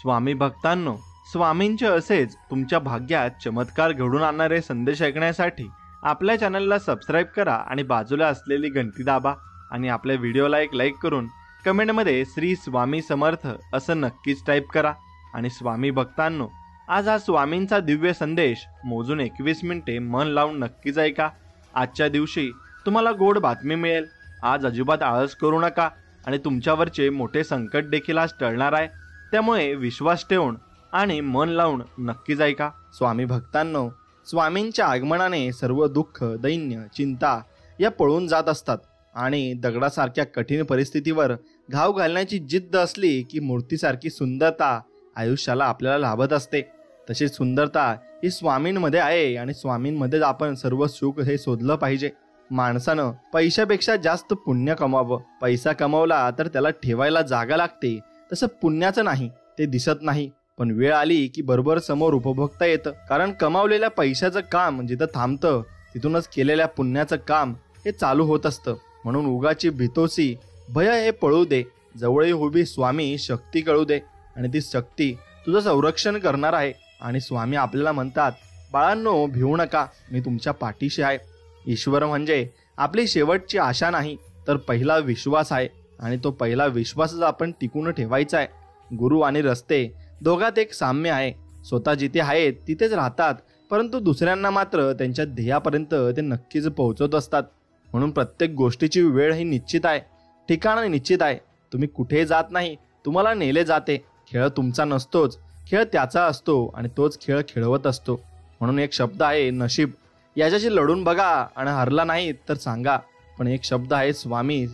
स्वामी भक्तांनो, स्वामींचे असेच तुमच्या भाग्यात चमत्कार घडून आणणारे संदेश ऐकण्यासाठी आपल्या चॅनलला सबस्क्राईब करा आणि बाजूला असलेली घंटी दाबा आणि आपल्या व्हिडिओला एक लाईक करून कमेंटमध्ये श्री स्वामी समर्थ असं नक्कीच टाईप करा। आणि स्वामी भक्तांनो, आज हा स्वामींचा दिव्य संदेश मोजून 21 मिनिटे मन लावून नक्कीच ऐका। आजच्या दिवशी तुम्हाला गोड बातमी मिळेल। आज अजिबात आळस करू नका आणि तुमच्यावरचे मोठे संकट देखील आज टळणार आहे, त्यामुळे विश्वास ठेवून आणि मन लावून नक्कीच ऐका। स्वामी भक्तांनो, स्वामींच्या आगमनाने सर्व दुःख, दैन्य, चिंता या पळून जात असतात आणि दगडासारख्या कठीण परिस्थितीवर घाव घालण्याची जिद्द असली की मूर्तीसारखी सुंदरता आयुष्याला आपल्याला लाभत असते। तशी सुंदरता ही स्वामींमध्ये आहे आणि स्वामींमध्येच आपण सर्व सुख हे शोधलं पाहिजे। माणसानं पैशापेक्षा जास्त पुण्य कमावं। पैसा कमावला तर त्याला ठेवायला जागा लागते, तसं पुण्याचं नाही, ते दिसत नाही, पण वेळ आली की बरोबर समोर उपभोगता येतं। कारण कमावलेल्या पैशाचं काम जिथं थांबतं तिथूनच केलेल्या पुण्याचं काम हे चालू होत असतं। म्हणून उगाची भीतोसी भय हे पळू दे, जवळ उभी स्वामी शक्ती कळू दे आणि ती शक्ती तुझं संरक्षण करणार आहे। आणि स्वामी आपल्याला म्हणतात, बाळांनो भिवू नका, मी तुमच्या पाठीशी आहे। ईश्वर म्हणजे आपली शेवटची आशा नाही तर पहिला विश्वास आहे आणि तो पहिला विश्वासच आपण टिकून ठेवायचा आहे। गुरु आणि रस्ते दोघात एक साम्य आहे। स्वतः जिथे आहेत तिथेच राहतात, परंतु दुसऱ्यांना मात्र त्यांच्या ध्येयापर्यंत ते नक्कीच पोहोचवत असतात। म्हणून प्रत्येक गोष्टीची वेळ ही निश्चित आहे, ठिकाण निश्चित आहे। तुम्ही कुठे जात नाही, तुम्हाला नेले जाते। खेळ तुमचा नसतोच, खेळ त्याचा असतो आणि तोच खेळ खेळवत असतो। म्हणून एक शब्द आहे नशीब, याच्याशी लढून बघा आणि हरला नाही तर सांगा। पण एक शब्द आहे स्वामी,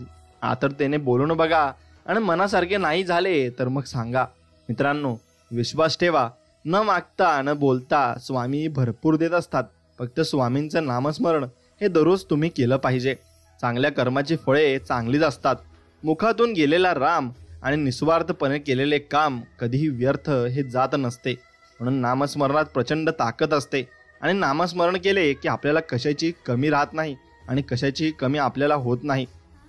आतरतेने बोलून बघा आणि मनासारखे नाही झाले तर मग सांगा। मित्रांनो, विश्वास ठेवा, न मागता न बोलता स्वामी भरपूर देत असतात। फक्त स्वामींचं नामस्मरण हे दररोज तुम्ही केलं पाहिजे। चांगल्या कर्माची फळे चांगलीच असतात। मुखातून गेलेला राम आणि निस्वार्थपणे केलेले काम कधीही व्यर्थ हे जात नसते। म्हणून नामस्मरणात प्रचंड ताकद असते आणि नामस्मरण केले की आपल्याला कशाची कमी राहत नाही आणि कशाची कमी आपल्याला होत नाही।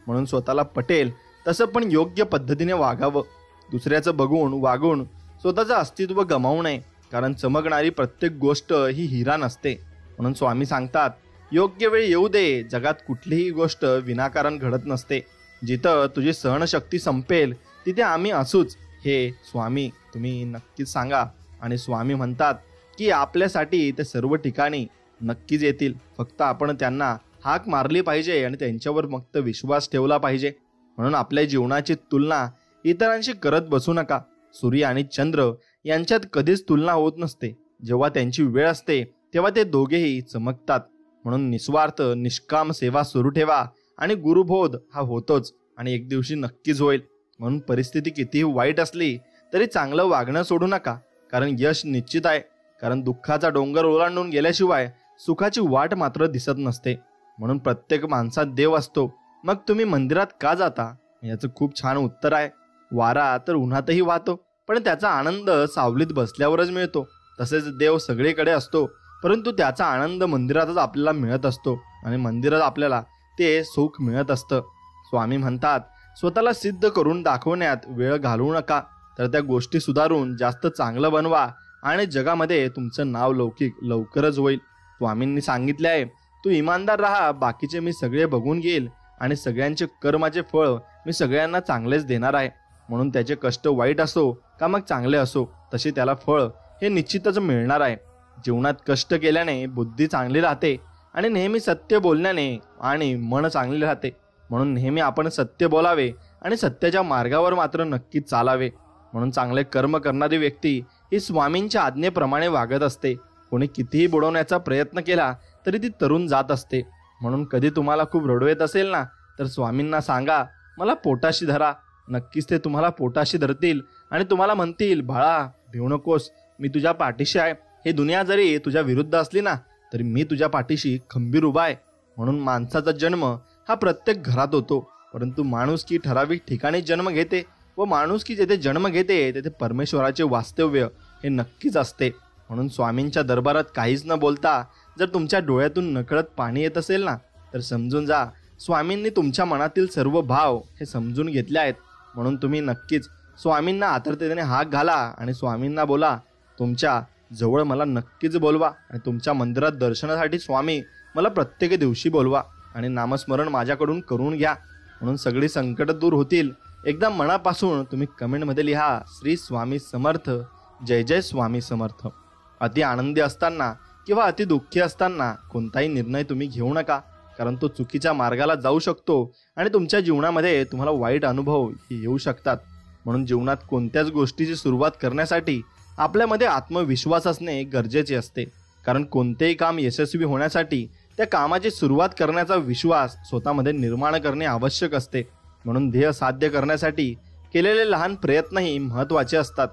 म्हणून स्वतःला पटेल तसं पण योग्य पद्धतीने वागावं। दुसऱ्याचं बघून वागून स्वतःचं अस्तित्व गमावू नये, कारण चमकणारी प्रत्येक गोष्ट ही हिरा नसते। म्हणून स्वामी सांगतात, योग्य वेळ येऊ दे, जगात कुठलीही गोष्ट विनाकारण घडत नसते। जिथं तुझी सहनशक्ती संपेल तिथे आम्ही असूच, हे स्वामी तुम्ही नक्कीच सांगा। आणि स्वामी म्हणतात की आपल्यासाठी ते सर्व ठिकाणी नक्कीच येतील, फक्त आपण त्यांना हाक मारली पाहिजे आणि त्यांच्यावर फक्त विश्वास ठेवला पाहिजे। म्हणून आपल्या जीवनाची तुलना इतरांशी करत बसू नका। सूर्य आणि चंद्र यांच्यात कधीच तुलना होत नसते। जेव्हा त्यांची वेळ असते तेव्हा ते दोघेही चमकतात। म्हणून निस्वार्थ निष्काम सेवा सुरू ठेवा आणि गुरुबोध हा होतोच आणि एक दिवशी नक्कीच होईल। म्हणून परिस्थिती कितीही वाईट असली तरी चांगलं वागणं सोडू नका, कारण यश निश्चित आहे। कारण दुःखाचा डोंगर ओलांडून गेल्याशिवाय सुखाची वाट मात्र दिसत नसते। म्हणून प्रत्येक माणसात देव असतो, मग तुम्ही मंदिरात का जाता? याचं खूप छान उत्तर आहे, वारा तर उन्हातही वाहतो, पण त्याचा आनंद सावलीत बसल्यावरच मिळतो। तसेच देव सगळीकडे असतो, परंतु त्याचा आनंद मंदिरातच आपल्याला मिळत असतो आणि मंदिरात आपल्याला ते सुख मिळत असतं। स्वामी म्हणतात, स्वतःला सिद्ध करून दाखवण्यात वेळ घालवू नका, तर त्या गोष्टी सुधारून जास्त चांगलं बनवा आणि जगामध्ये तुमचं नाव लौकिक लवकरच होईल। स्वामींनी सांगितले आहे, तू इमानदार राहा, बाकीचे मी सगळे बघून घेईल आणि सगळ्यांचे कर्माचे फळ मी सगळ्यांना चांगलेच देणार आहे। म्हणून त्याचे कष्ट वाईट असो का मग चांगले असो, तसे त्याला फळ हे निश्चितच मिळणार आहे। जीवनात कष्ट केल्याने बुद्धी चांगली राहते आणि नेहमी सत्य बोलण्याने आणि मन चांगले राहते। म्हणून नेहमी आपण सत्य बोलावे आणि सत्याच्या मार्गावर मात्र नक्कीच चालावे। म्हणून चांगले कर्म करणारी व्यक्ती ही स्वामींच्या आज्ञेप्रमाणे वागत असते। कोणी कितीही बुडवण्याचा प्रयत्न केला तरी ती तरुण जात असते। म्हणून कधी तुम्हाला खूप रडू येत असेल ना, तर स्वामींना सांगा, मला पोटाशी धरा। नक्कीच ते तुम्हाला पोटाशी धरतील आणि तुम्हाला म्हणतील, बाळा भिवू नकोस, मी तुझ्या पाठीशी आहे। हे दुनिया जरी तुझ्या विरुद्ध असली ना, तरी मी तुझ्या पाठीशी खंबीर उभा आहे। म्हणून माणसाचा जन्म हा प्रत्येक घरात होतो, परंतु माणुसकी ठराविक ठिकाणी जन्म घेते व माणुसकी जेथे जन्म घेते तेथे परमेश्वराचे वास्तव्य हे नक्कीच असते। म्हणून स्वामींच्या दरबारात काहीच न बोलता जर तुमच्या डोळ्यातून नकळत पाणी येत असेल ना, तर समजून जा स्वामींनी तुमच्या मनातील सर्व भाव हे समजून घेतले आहेत। म्हणून तुम्ही नक्कीच स्वामींना आतुरतेने हाक घाला आणि स्वामींना बोला, तुमच्या जवळ मला नक्कीच बोलवा आणि तुमच्या मंदिरात दर्शनासाठी स्वामी मला प्रत्येक दिवशी बोलवा आणि नामस्मरण माझ्याकडून करून घ्या, म्हणून सगळी संकट दूर होतील. एकदा मनापासून तुम्ही कमेंटमध्ये लिहा, श्री स्वामी समर्थ, जय जय स्वामी समर्थ. अति आनंदी असताना किंवा अति दुःखी असताना कोणताही निर्णय तुम्ही घेऊ नका, कारण तो चुकीच्या मार्गाला जाऊ शकतो आणि तुमच्या जीवनामध्ये तुम्हाला वाईट अनुभव येऊ शकतात. म्हणून जीवनात कोणत्याच गोष्टीची सुरुवात करण्यासाठी आपल्यामध्ये आत्मविश्वास असणे गरजेचे असते, कारण कोणतेही काम यशस्वी होण्यासाठी त्या कामाची सुरुवात करण्याचा विश्वास स्वतःमध्ये निर्माण करणे आवश्यक असते. म्हणून ध्येय साध्य करण्यासाठी केलेले लहान प्रयत्नही महत्त्वाचे असतात,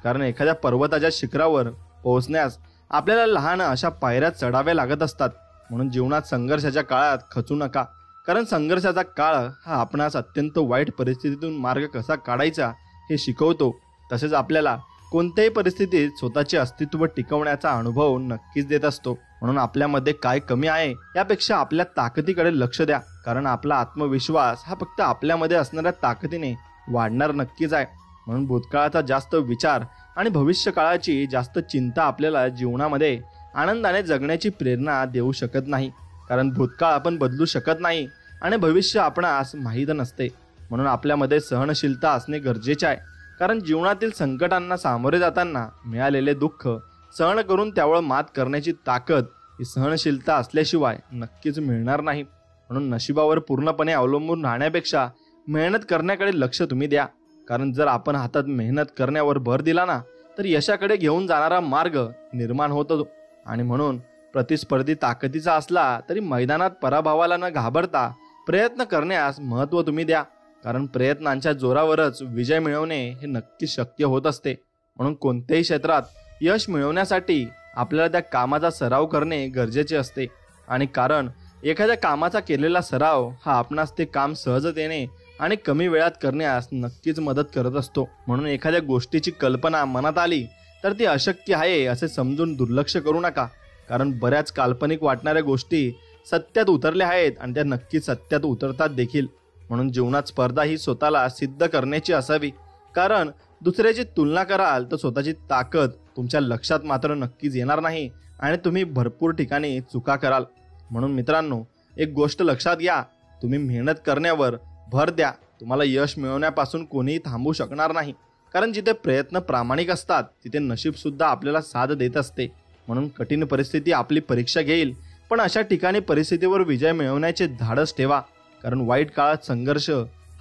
कारण एखाद्या पर्वताच्या शिखरावर पोहोचण्यास आपल्याला लहान अशा पायऱ्या चढाव्या लागत असतात. म्हणून जीवनात संघर्षाच्या काळात खचू नका, कारण संघर्षाचा काळ हा आपणास अत्यंत वाईट परिस्थितीतून मार्ग कसा काढायचा हे शिकवतो. तसेच आपल्याला कोणत्याही परिस्थितीत स्वतःचे अस्तित्व टिकवण्याचा अनुभव नक्कीच देत असतो. म्हणून आपल्यामध्ये काय कमी आहे यापेक्षा आपल्या ताकदीकडे लक्ष द्या, कारण आपला आत्मविश्वास हा फक्त आपल्यामध्ये असणाऱ्या ताकदीने वाढणार नक्कीच आहे. म्हणून भूतकाळाचा जास्त विचार आणि भविष्यकाळाची जास्त चिंता आपल्याला जीवनामध्ये आनंदाने जगण्याची प्रेरणा देऊ शकत नाही, कारण भूतकाळ आपण बदलू शकत नाही आणि भविष्य आपणास माहीत नसते. म्हणून आपल्यामध्ये सहनशीलता असणे गरजेचे आहे, कारण जीवनातील संकटांना सामोरे जाताना मिळालेले दुःख सहन करून त्यावर मात करण्याची ताकद ही सहनशीलता असल्याशिवाय नक्कीच मिळणार नाही. म्हणून नशिबावर पूर्णपणे अवलंबून राहण्यापेक्षा मेहनत करण्याकडे लक्ष तुम्ही द्या, कारण जर आपण हातात मेहनत करण्यावर भर दिला ना तर यशाकडे घेऊन जाणारा मार्ग निर्माण होतो. आणि म्हणून प्रतिस्पर्धी ताकदीचा असला तरी मैदानात पराभवाला न घाबरता प्रयत्न करण्यास महत्त्व तुम्ही द्या, कारण प्रयत्नांच्या जोरावरच विजय मिळवणे हे नक्की शक्य होत असते. म्हणून कोणत्याही क्षेत्रात यश मिळवण्यासाठी आपल्याला त्या कामाचा सराव करणे गरजेचे असते, आणि कारण एखाद्या कामाचा केलेला सराव हा आपणास ते काम सहजतेने आणि कमी वेळात करण्यास नक्कीच मदत करत असतो. म्हणून एखाद्या गोष्टीची कल्पना मनात आली तर ती अशक्य आहे असे समजून दुर्लक्ष करू नका, कारण बऱ्याच काल्पनिक वाटणाऱ्या गोष्टी सत्यात उतरल्या आहेत आणि त्या नक्कीच सत्यात उतरतात देखील. म्हणून जीवनात स्पर्धा ही स्वतःला सिद्ध करण्याची असावी, कारण दुसऱ्याची तुलना कराल तर स्वतःची ताकद तुमच्या लक्षात मात्र नक्कीच येणार नाही आणि तुम्ही भरपूर ठिकाणी चुका कराल. म्हणून मित्रांनो, एक गोष्ट लक्षात घ्या, तुम्ही मेहनत करण्यावर भर द्या. तुम्हाला यश मिळवण्यापासून कोणीही थांबवू शकणार नाही, कारण जिथे प्रयत्न प्रामाणिक असतात तिथे नशीब सुद्धा आपल्याला साथ देत असते. म्हणून कठीण परिस्थिती आपली परीक्षा घेईल, पण अशा ठिकाणी परिस्थितीवर विजय मिळवण्याचे धाडस ठेवा, कारण वाईट काळात संघर्ष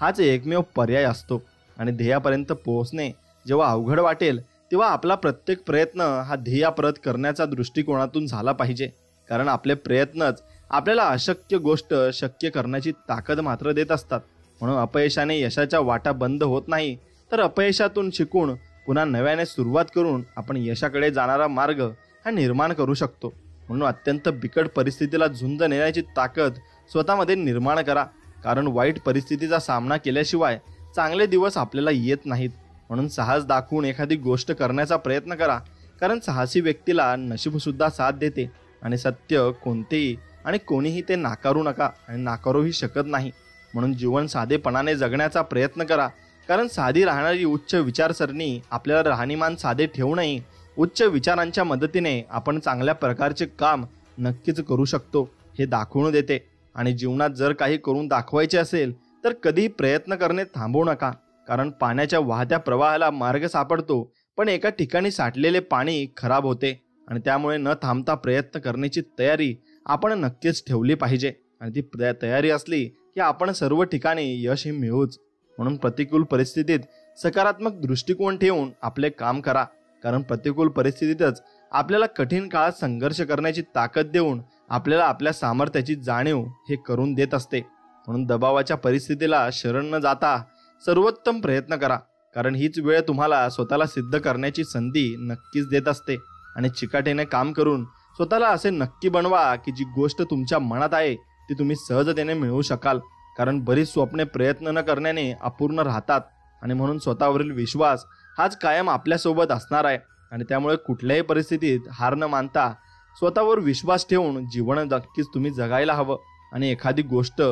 हाच एकमेव पर्याय असतो. आणि ध्येयापर्यंत पोहोचणे जेव्हा अवघड वाटेल तेव्हा आपला प्रत्येक प्रयत्न हा ध्येयाप्रत करण्याचा दृष्टिकोनातून झाला पाहिजे, कारण आपले प्रयत्नच आपल्याला अशक्य गोष्ट शक्य करण्याची ताकद मात्र देत असतात. म्हणून अपयशाने यशाच्या वाटा बंद होत नाही, तर अपयशातून शिकून पुन्हा नव्याने सुरुवात करून आपण यशाकडे जाणारा मार्ग हा निर्माण करू शकतो. म्हणून अत्यंत बिकट परिस्थितीला झुंज नेण्याची ताकद स्वतःमध्ये निर्माण करा, कारण वाईट परिस्थितीचा सामना केल्याशिवाय चांगले दिवस आपल्याला येत नाहीत. म्हणून साहस दाखवून एखादी गोष्ट करण्याचा प्रयत्न करा, कारण साहसी व्यक्तीला नशीबसुद्धा साथ देते आणि सत्य कोणतेही आणि कोणीही ते नाकारू नका आणि नाकारूही शकत नाही. म्हणून जीवन साधेपणाने जगण्याचा प्रयत्न करा, कारण साधी राहणारी उच्च विचारसरणी आपल्याला राहणीमान साधे ठेवूनही उच्च विचारांच्या मदतीने आपण चांगल्या प्रकारचे काम नक्कीच करू शकतो हे दाखवून देते. आणि जीवनात जर काही करून दाखवायचे असेल तर कधीही प्रयत्न करणे थांबवू नका, कारण पाण्याच्या वाहत्या प्रवाहाला मार्ग सापडतो, पण एका ठिकाणी साठलेले पाणी खराब होते. आणि त्यामुळे न थांबता प्रयत्न करण्याची तयारी आपण नक्कीच ठेवली पाहिजे, आणि ती तयारी असली की आपण सर्व ठिकाणी यश हे मिळवूच. म्हणून प्रतिकूल परिस्थितीत सकारात्मक दृष्टिकोन ठेवून आपले काम करा, कारण प्रतिकूल परिस्थितीतच आपल्याला कठीण काळात संघर्ष करण्याची ताकद देऊन आपल्याला आपल्या सामर्थ्याची जाणीव हे करून देत असते. म्हणून दबावाच्या परिस्थितीला शरण न जाता सर्वोत्तम प्रयत्न करा, कारण हीच वेळ तुम्हाला स्वतःला सिद्ध करण्याची संधी नक्कीच देत असते. आणि चिकाटीने काम करून स्वतःला असे नक्की बनवा की जी गोष्ट तुमच्या मनात आहे ती तुम्ही सहजतेने मिळवू शकाल, कारण बरीच स्वप्ने प्रयत्न न करण्याने अपूर्ण राहतात. आणि म्हणून स्वतःवरील विश्वास हाच कायम आपल्यासोबत असणार आहे, आणि त्यामुळे कुठल्याही परिस्थितीत हार न मानता स्वतःवर विश्वास ठेवून जीवन नक्कीच तुम्ही जगायला हवं. आणि एखादी गोष्ट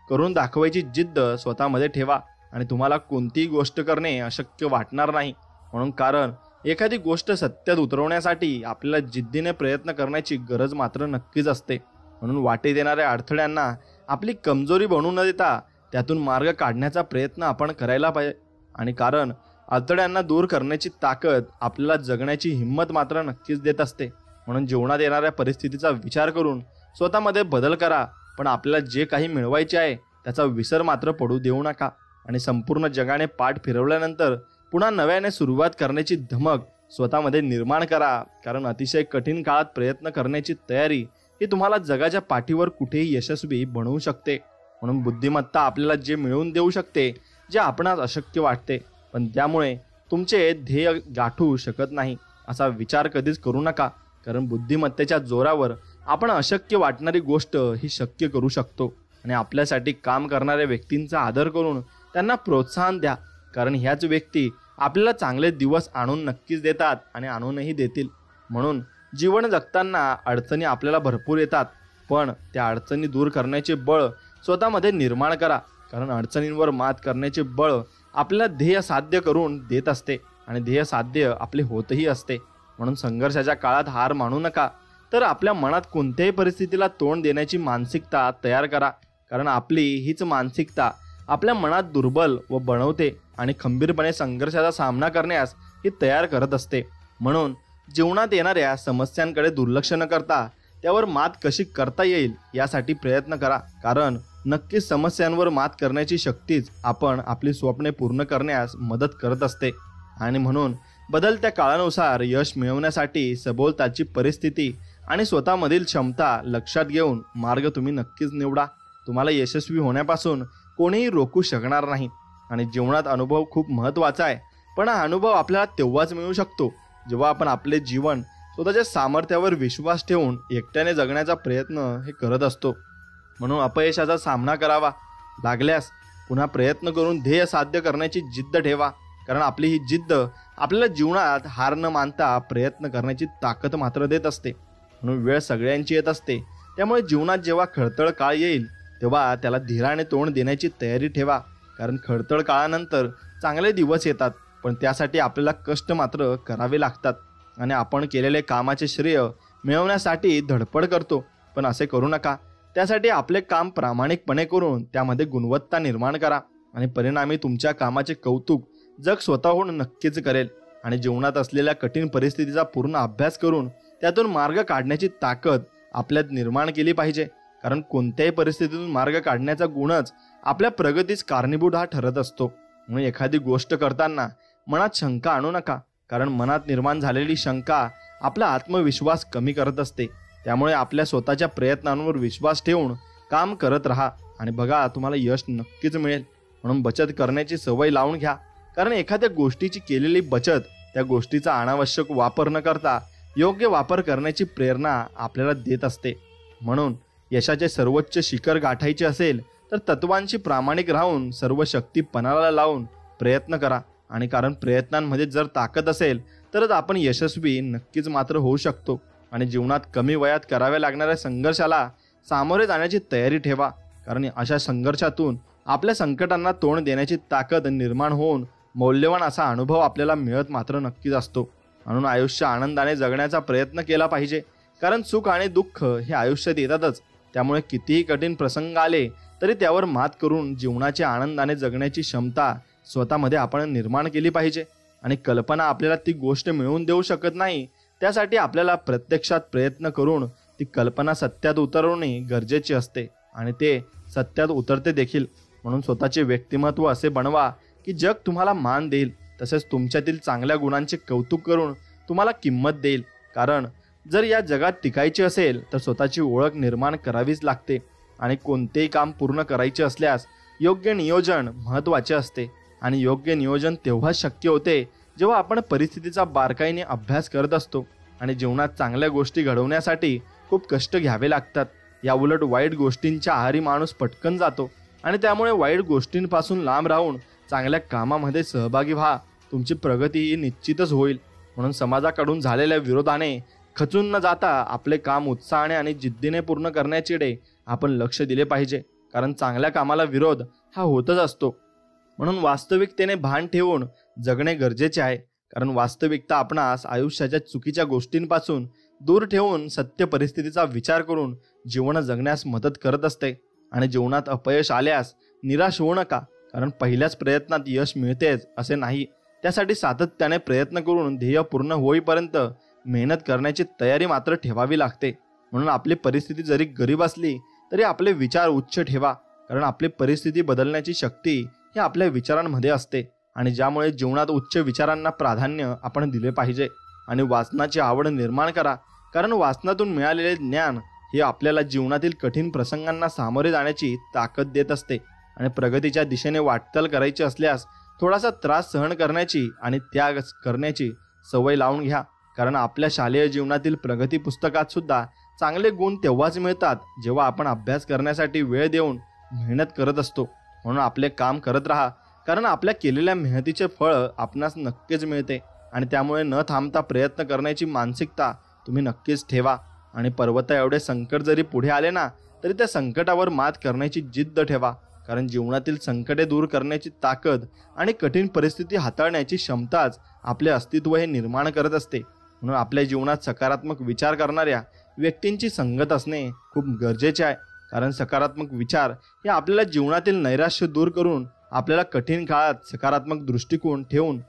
करून दाखवायची जिद्द स्वतःमध्ये ठेवा, आणि तुम्हाला कोणतीही गोष्ट करणे अशक्य वाटणार नाही. म्हणून कारण एखादी गोष्ट सत्यात उतरवण्यासाठी आपल्याला जिद्दीने प्रयत्न करण्याची गरज मात्र नक्कीच असते. म्हणून वाटेत येणाऱ्या अडथळ्यांना आपली कमजोरी बनवू न देता त्यातून मार्ग काढण्याचा प्रयत्न आपण करायला पाहिजे. आणि कारण अडथळ्यांना दूर करण्याची ताकद आपल्याला जगण्याची हिंमत मात्र नक्कीच देत असते. म्हणून जीवनात येणाऱ्या परिस्थितीचा विचार करून स्वतःमध्ये बदल करा, पण आपल्याला जे काही मिळवायचे आहे त्याचा विसर मात्र पडू देऊ नका. आणि संपूर्ण जगाने पाठ फिरवल्यानंतर पुन्हा नव्याने सुरुवात करण्याची धमक स्वतःमध्ये निर्माण करा. कारण अतिशय कठीण काळात प्रयत्न करण्याची तयारी ही तुम्हाला जगाच्या पाठीवर कुठेही यशस्वी बनवू शकते. म्हणून बुद्धिमत्ता आपल्याला जे मिळवून देऊ शकते जे आपणास अशक्य वाटते, पण त्यामुळे तुमचे ध्येय गाठू शकत नाही असा विचार कधीच करू नका. कारण बुद्धिमत्तेच्या जोरावर आपण अशक्य वाटणारी गोष्ट ही शक्य करू शकतो. आणि आपल्यासाठी काम करणाऱ्या व्यक्तींचा आदर करून त्यांना प्रोत्साहन द्या, कारण ह्याच व्यक्ती आपल्याला चांगले दिवस आणून नक्कीच देतात आणि आणूनही देतील. म्हणून जीवन जगताना अडचणी आपल्याला भरपूर येतात, पण त्या अडचणी दूर करण्याचे बळ स्वतःमध्ये निर्माण करा. कारण अडचणींवर मात करण्याचे बळ आपल्याला ध्येय साध्य करून देत असते आणि ध्येय साध्य आपले होतही असते. म्हणून संघर्षाच्या काळात हार मानू नका, तर आपल्या मनात कोणत्याही परिस्थितीला तोंड देण्याची मानसिकता तयार करा. कारण आपली हीच मानसिकता आपल्या मनात दुर्बल व बनवते आणि खंबीरपणे संघर्षाचा सामना करण्यास ही तयार करत असते. म्हणून जीवनात येणाऱ्या समस्यांकडे दुर्लक्ष न करता त्यावर मात कशी करता येईल यासाठी प्रयत्न करा. कारण नक्कीच समस्यांवर मात करण्याची शक्तीच आपण आपली स्वप्ने पूर्ण करण्यास मदत करत असते. आणि म्हणून बदलत्या काळानुसार यश मिळवण्यासाठी सभोवतालची परिस्थिती आणि स्वतःमधील क्षमता लक्षात घेऊन मार्ग तुम्ही नक्कीच निवडा. तुम्हाला यशस्वी होण्यापासून कोणीही रोखू शकणार नाही. आणि जीवनात अनुभव खूप महत्त्वाचा आहे, पण हा अनुभव आपल्याला तेव्हाच मिळू शकतो जेव्हा आपण आपले जीवन स्वतःच्या सामर्थ्यावर विश्वास ठेवून एकट्याने जगण्याचा प्रयत्न हे करत असतो. म्हणून अपयशाचा सामना करावा लागल्यास पुन्हा प्रयत्न करून ध्येय साध्य करण्याची जिद्द ठेवा. कारण आपली ही जिद्द आपल्याला जीवनात हार न मानता प्रयत्न करण्याची ताकद मात्र देत असते. म्हणून वेळ सगळ्यांची येत असते, त्यामुळे जीवनात जेव्हा खडतळ काळ येईल तेव्हा त्याला धीराने तोंड देण्याची तयारी ठेवा. कारण खडतळ काळानंतर चांगले दिवस येतात, पण त्यासाठी आपल्याला कष्ट मात्र करावे लागतात. आणि आपण केलेले कामाचे श्रेय मिळवण्यासाठी धडपड करतो, पण असे करू नका. त्यासाठी आपले काम प्रामाणिकपणे करून त्यामध्ये गुणवत्ता निर्माण करा आणि परिणामी तुमच्या कामाचे कौतुक जग स्वतःहून नक्कीच करेल. आणि जीवनात असलेल्या कठीण परिस्थितीचा पूर्ण अभ्यास करून त्यातून मार्ग काढण्याची ताकद आपल्यात निर्माण केली पाहिजे. कारण कोणत्याही परिस्थितीतून मार्ग काढण्याचा गुणच आपल्या प्रगतीस कारणीभूत हा ठरत असतो. म्हणून एखादी गोष्ट करताना मनात शंका आणू नका, कारण मनात निर्माण झालेली शंका आपला आत्मविश्वास कमी करत असते. त्यामुळे आपल्या स्वतःच्या प्रयत्नांवर विश्वास ठेवून काम करत राहा आणि बघा तुम्हाला यश नक्कीच मिळेल. म्हणून बचत करण्याची सवय लावून घ्या, कारण एखाद्या गोष्टीची केलेली बचत त्या गोष्टीचा अनावश्यक वापर न करता योग्य वापर करण्याची प्रेरणा आपल्याला देत असते. म्हणून यशाचे सर्वोच्च शिखर गाठायचे असेल तर तत्वांशी प्रामाणिक राहून सर्व शक्ती पणाला लावून प्रयत्न करा. आणि कारण प्रयत्नांमध्ये जर ताकद असेल तरच आपण यशस्वी नक्कीच मात्र होऊ शकतो. आणि जीवनात कमी वयात कराव्या लागणाऱ्या संघर्षाला सामोरे जाण्याची तयारी ठेवा, कारण अशा संघर्षातून आपल्या संकटांना तोंड देण्याची ताकद निर्माण होऊन मौल्यवान असा अनुभव आपल्याला मिळत मात्र नक्कीच असतो. म्हणून आयुष्य आनंदाने जगण्याचा प्रयत्न केला पाहिजे, कारण सुख आणि दुःख हे आयुष्यात येतातच. त्यामुळे कितीही कठीण प्रसंग आले तरी त्यावर मात करून जीवनाच्या आनंदाने जगण्याची क्षमता स्वतःमध्ये आपण निर्माण केली पाहिजे. आणि कल्पना आपल्याला ती गोष्ट मिळवून देऊ शकत नाही, त्यासाठी आपल्याला प्रत्यक्षात प्रयत्न करून ती कल्पना सत्यात उतरवणे गरजेचे असते आणि ते सत्यात उतरते देखील. म्हणून स्वतःचे व्यक्तिमत्व असे बनवा की जग तुम्हाला मान देईल, तसेच तुमच्यातील चांगल्या गुणांचे कौतुक करून तुम्हाला किंमत देईल. कारण जर या जगात टिकायचे असेल तर स्वतःची ओळख निर्माण करावीच लागते. आणि कोणतेही काम पूर्ण करायचे असल्यास योग्य नियोजन महत्त्वाचे असते. आणि योग्य नियोजन तेव्हाच शक्य होते जेव्हा आपण परिस्थितीचा बारकाईने अभ्यास करत असतो. आणि जीवनात चांगल्या गोष्टी घडवण्यासाठी खूप कष्ट घ्यावे लागतात. याउलट वाईट गोष्टींच्या आहारी माणूस पटकन जातो आणि त्यामुळे वाईट गोष्टींपासून लांब राहून चांगल्या कामामध्ये सहभागी व्हा. तुमची प्रगती ही निश्चितच होईल. म्हणून समाजाकडून झालेल्या विरोधाने खचून न जाता आपले काम उत्साहाने आणि जिद्दीने पूर्ण करण्याकडे आपण लक्ष दिले पाहिजे. कारण चांगल्या कामाला विरोध हा होतच असतो. म्हणून वास्तविकतेने भान ठेवून जगणे गरजेचे आहे, कारण वास्तविकता आपणास आयुष्याच्या चुकीच्या गोष्टींपासून दूर ठेवून सत्य परिस्थितीचा विचार करून जीवन जगण्यास मदत करत असते. आणि जीवनात अपयश आल्यास निराश होऊ नका, कारण पहिल्याच प्रयत्नात यश मिळतेच असे नाही. त्यासाठी सातत्याने प्रयत्न करून ध्येय पूर्ण होईपर्यंत मेहनत करण्याची तयारी मात्र ठेवावी लागते. म्हणून आपली परिस्थिती जरी गरीब असली तरी आपले विचार उच्च ठेवा, कारण आपली परिस्थिती बदलण्याची शक्ती ही आपल्या विचारांमध्ये असते. आणि ज्यामुळे जीवनात उच्च विचारांना प्राधान्य आपण दिले पाहिजे. आणि वाचनाची आवड निर्माण करा, कारण वाचनातून मिळालेले ज्ञान हे आपल्याला जीवनातील कठीण प्रसंगांना सामोरे जाण्याची ताकद देत असते. आणि प्रगतीच्या दिशेने वाटचाल करायची असल्यास थोडासा त्रास सहन करण्याची आणि त्याग करण्याची सवय लावून घ्या, कारण आपल्या शालेय जीवनातील प्रगती पुस्तकात सुद्धा चांगले गुण तेव्हाच मिळतात जेव्हा आपण अभ्यास करण्यासाठी वेळ देऊन मेहनत करत असतो. म्हणून आपले काम करत राहा, कारण आपल्या केलेल्या मेहनतीचे फळ आपणास नक्कीच मिळते. आणि त्यामुळे न थांबता प्रयत्न करण्याची मानसिकता तुम्ही नक्कीच ठेवा. आणि पर्वता एवढे संकट जरी पुढे आले ना तरी त्या संकटावर मात करण्याची जिद्द ठेवा, कारण जीवनातील संकटे दूर करण्याची ताकद आणि कठीण परिस्थिती हाताळण्याची क्षमताच आपले अस्तित्व हे निर्माण करत असते. म्हणून आपल्या जीवनात सकारात्मक विचार करणाऱ्या व्यक्तींची संगत असणे खूप गरजेचे आहे, कारण सकारात्मक विचार हे आपल्याला जीवनातील नैराश्य दूर करून आपल्याला कठीण काळात सकारात्मक दृष्टिकोन ठेवून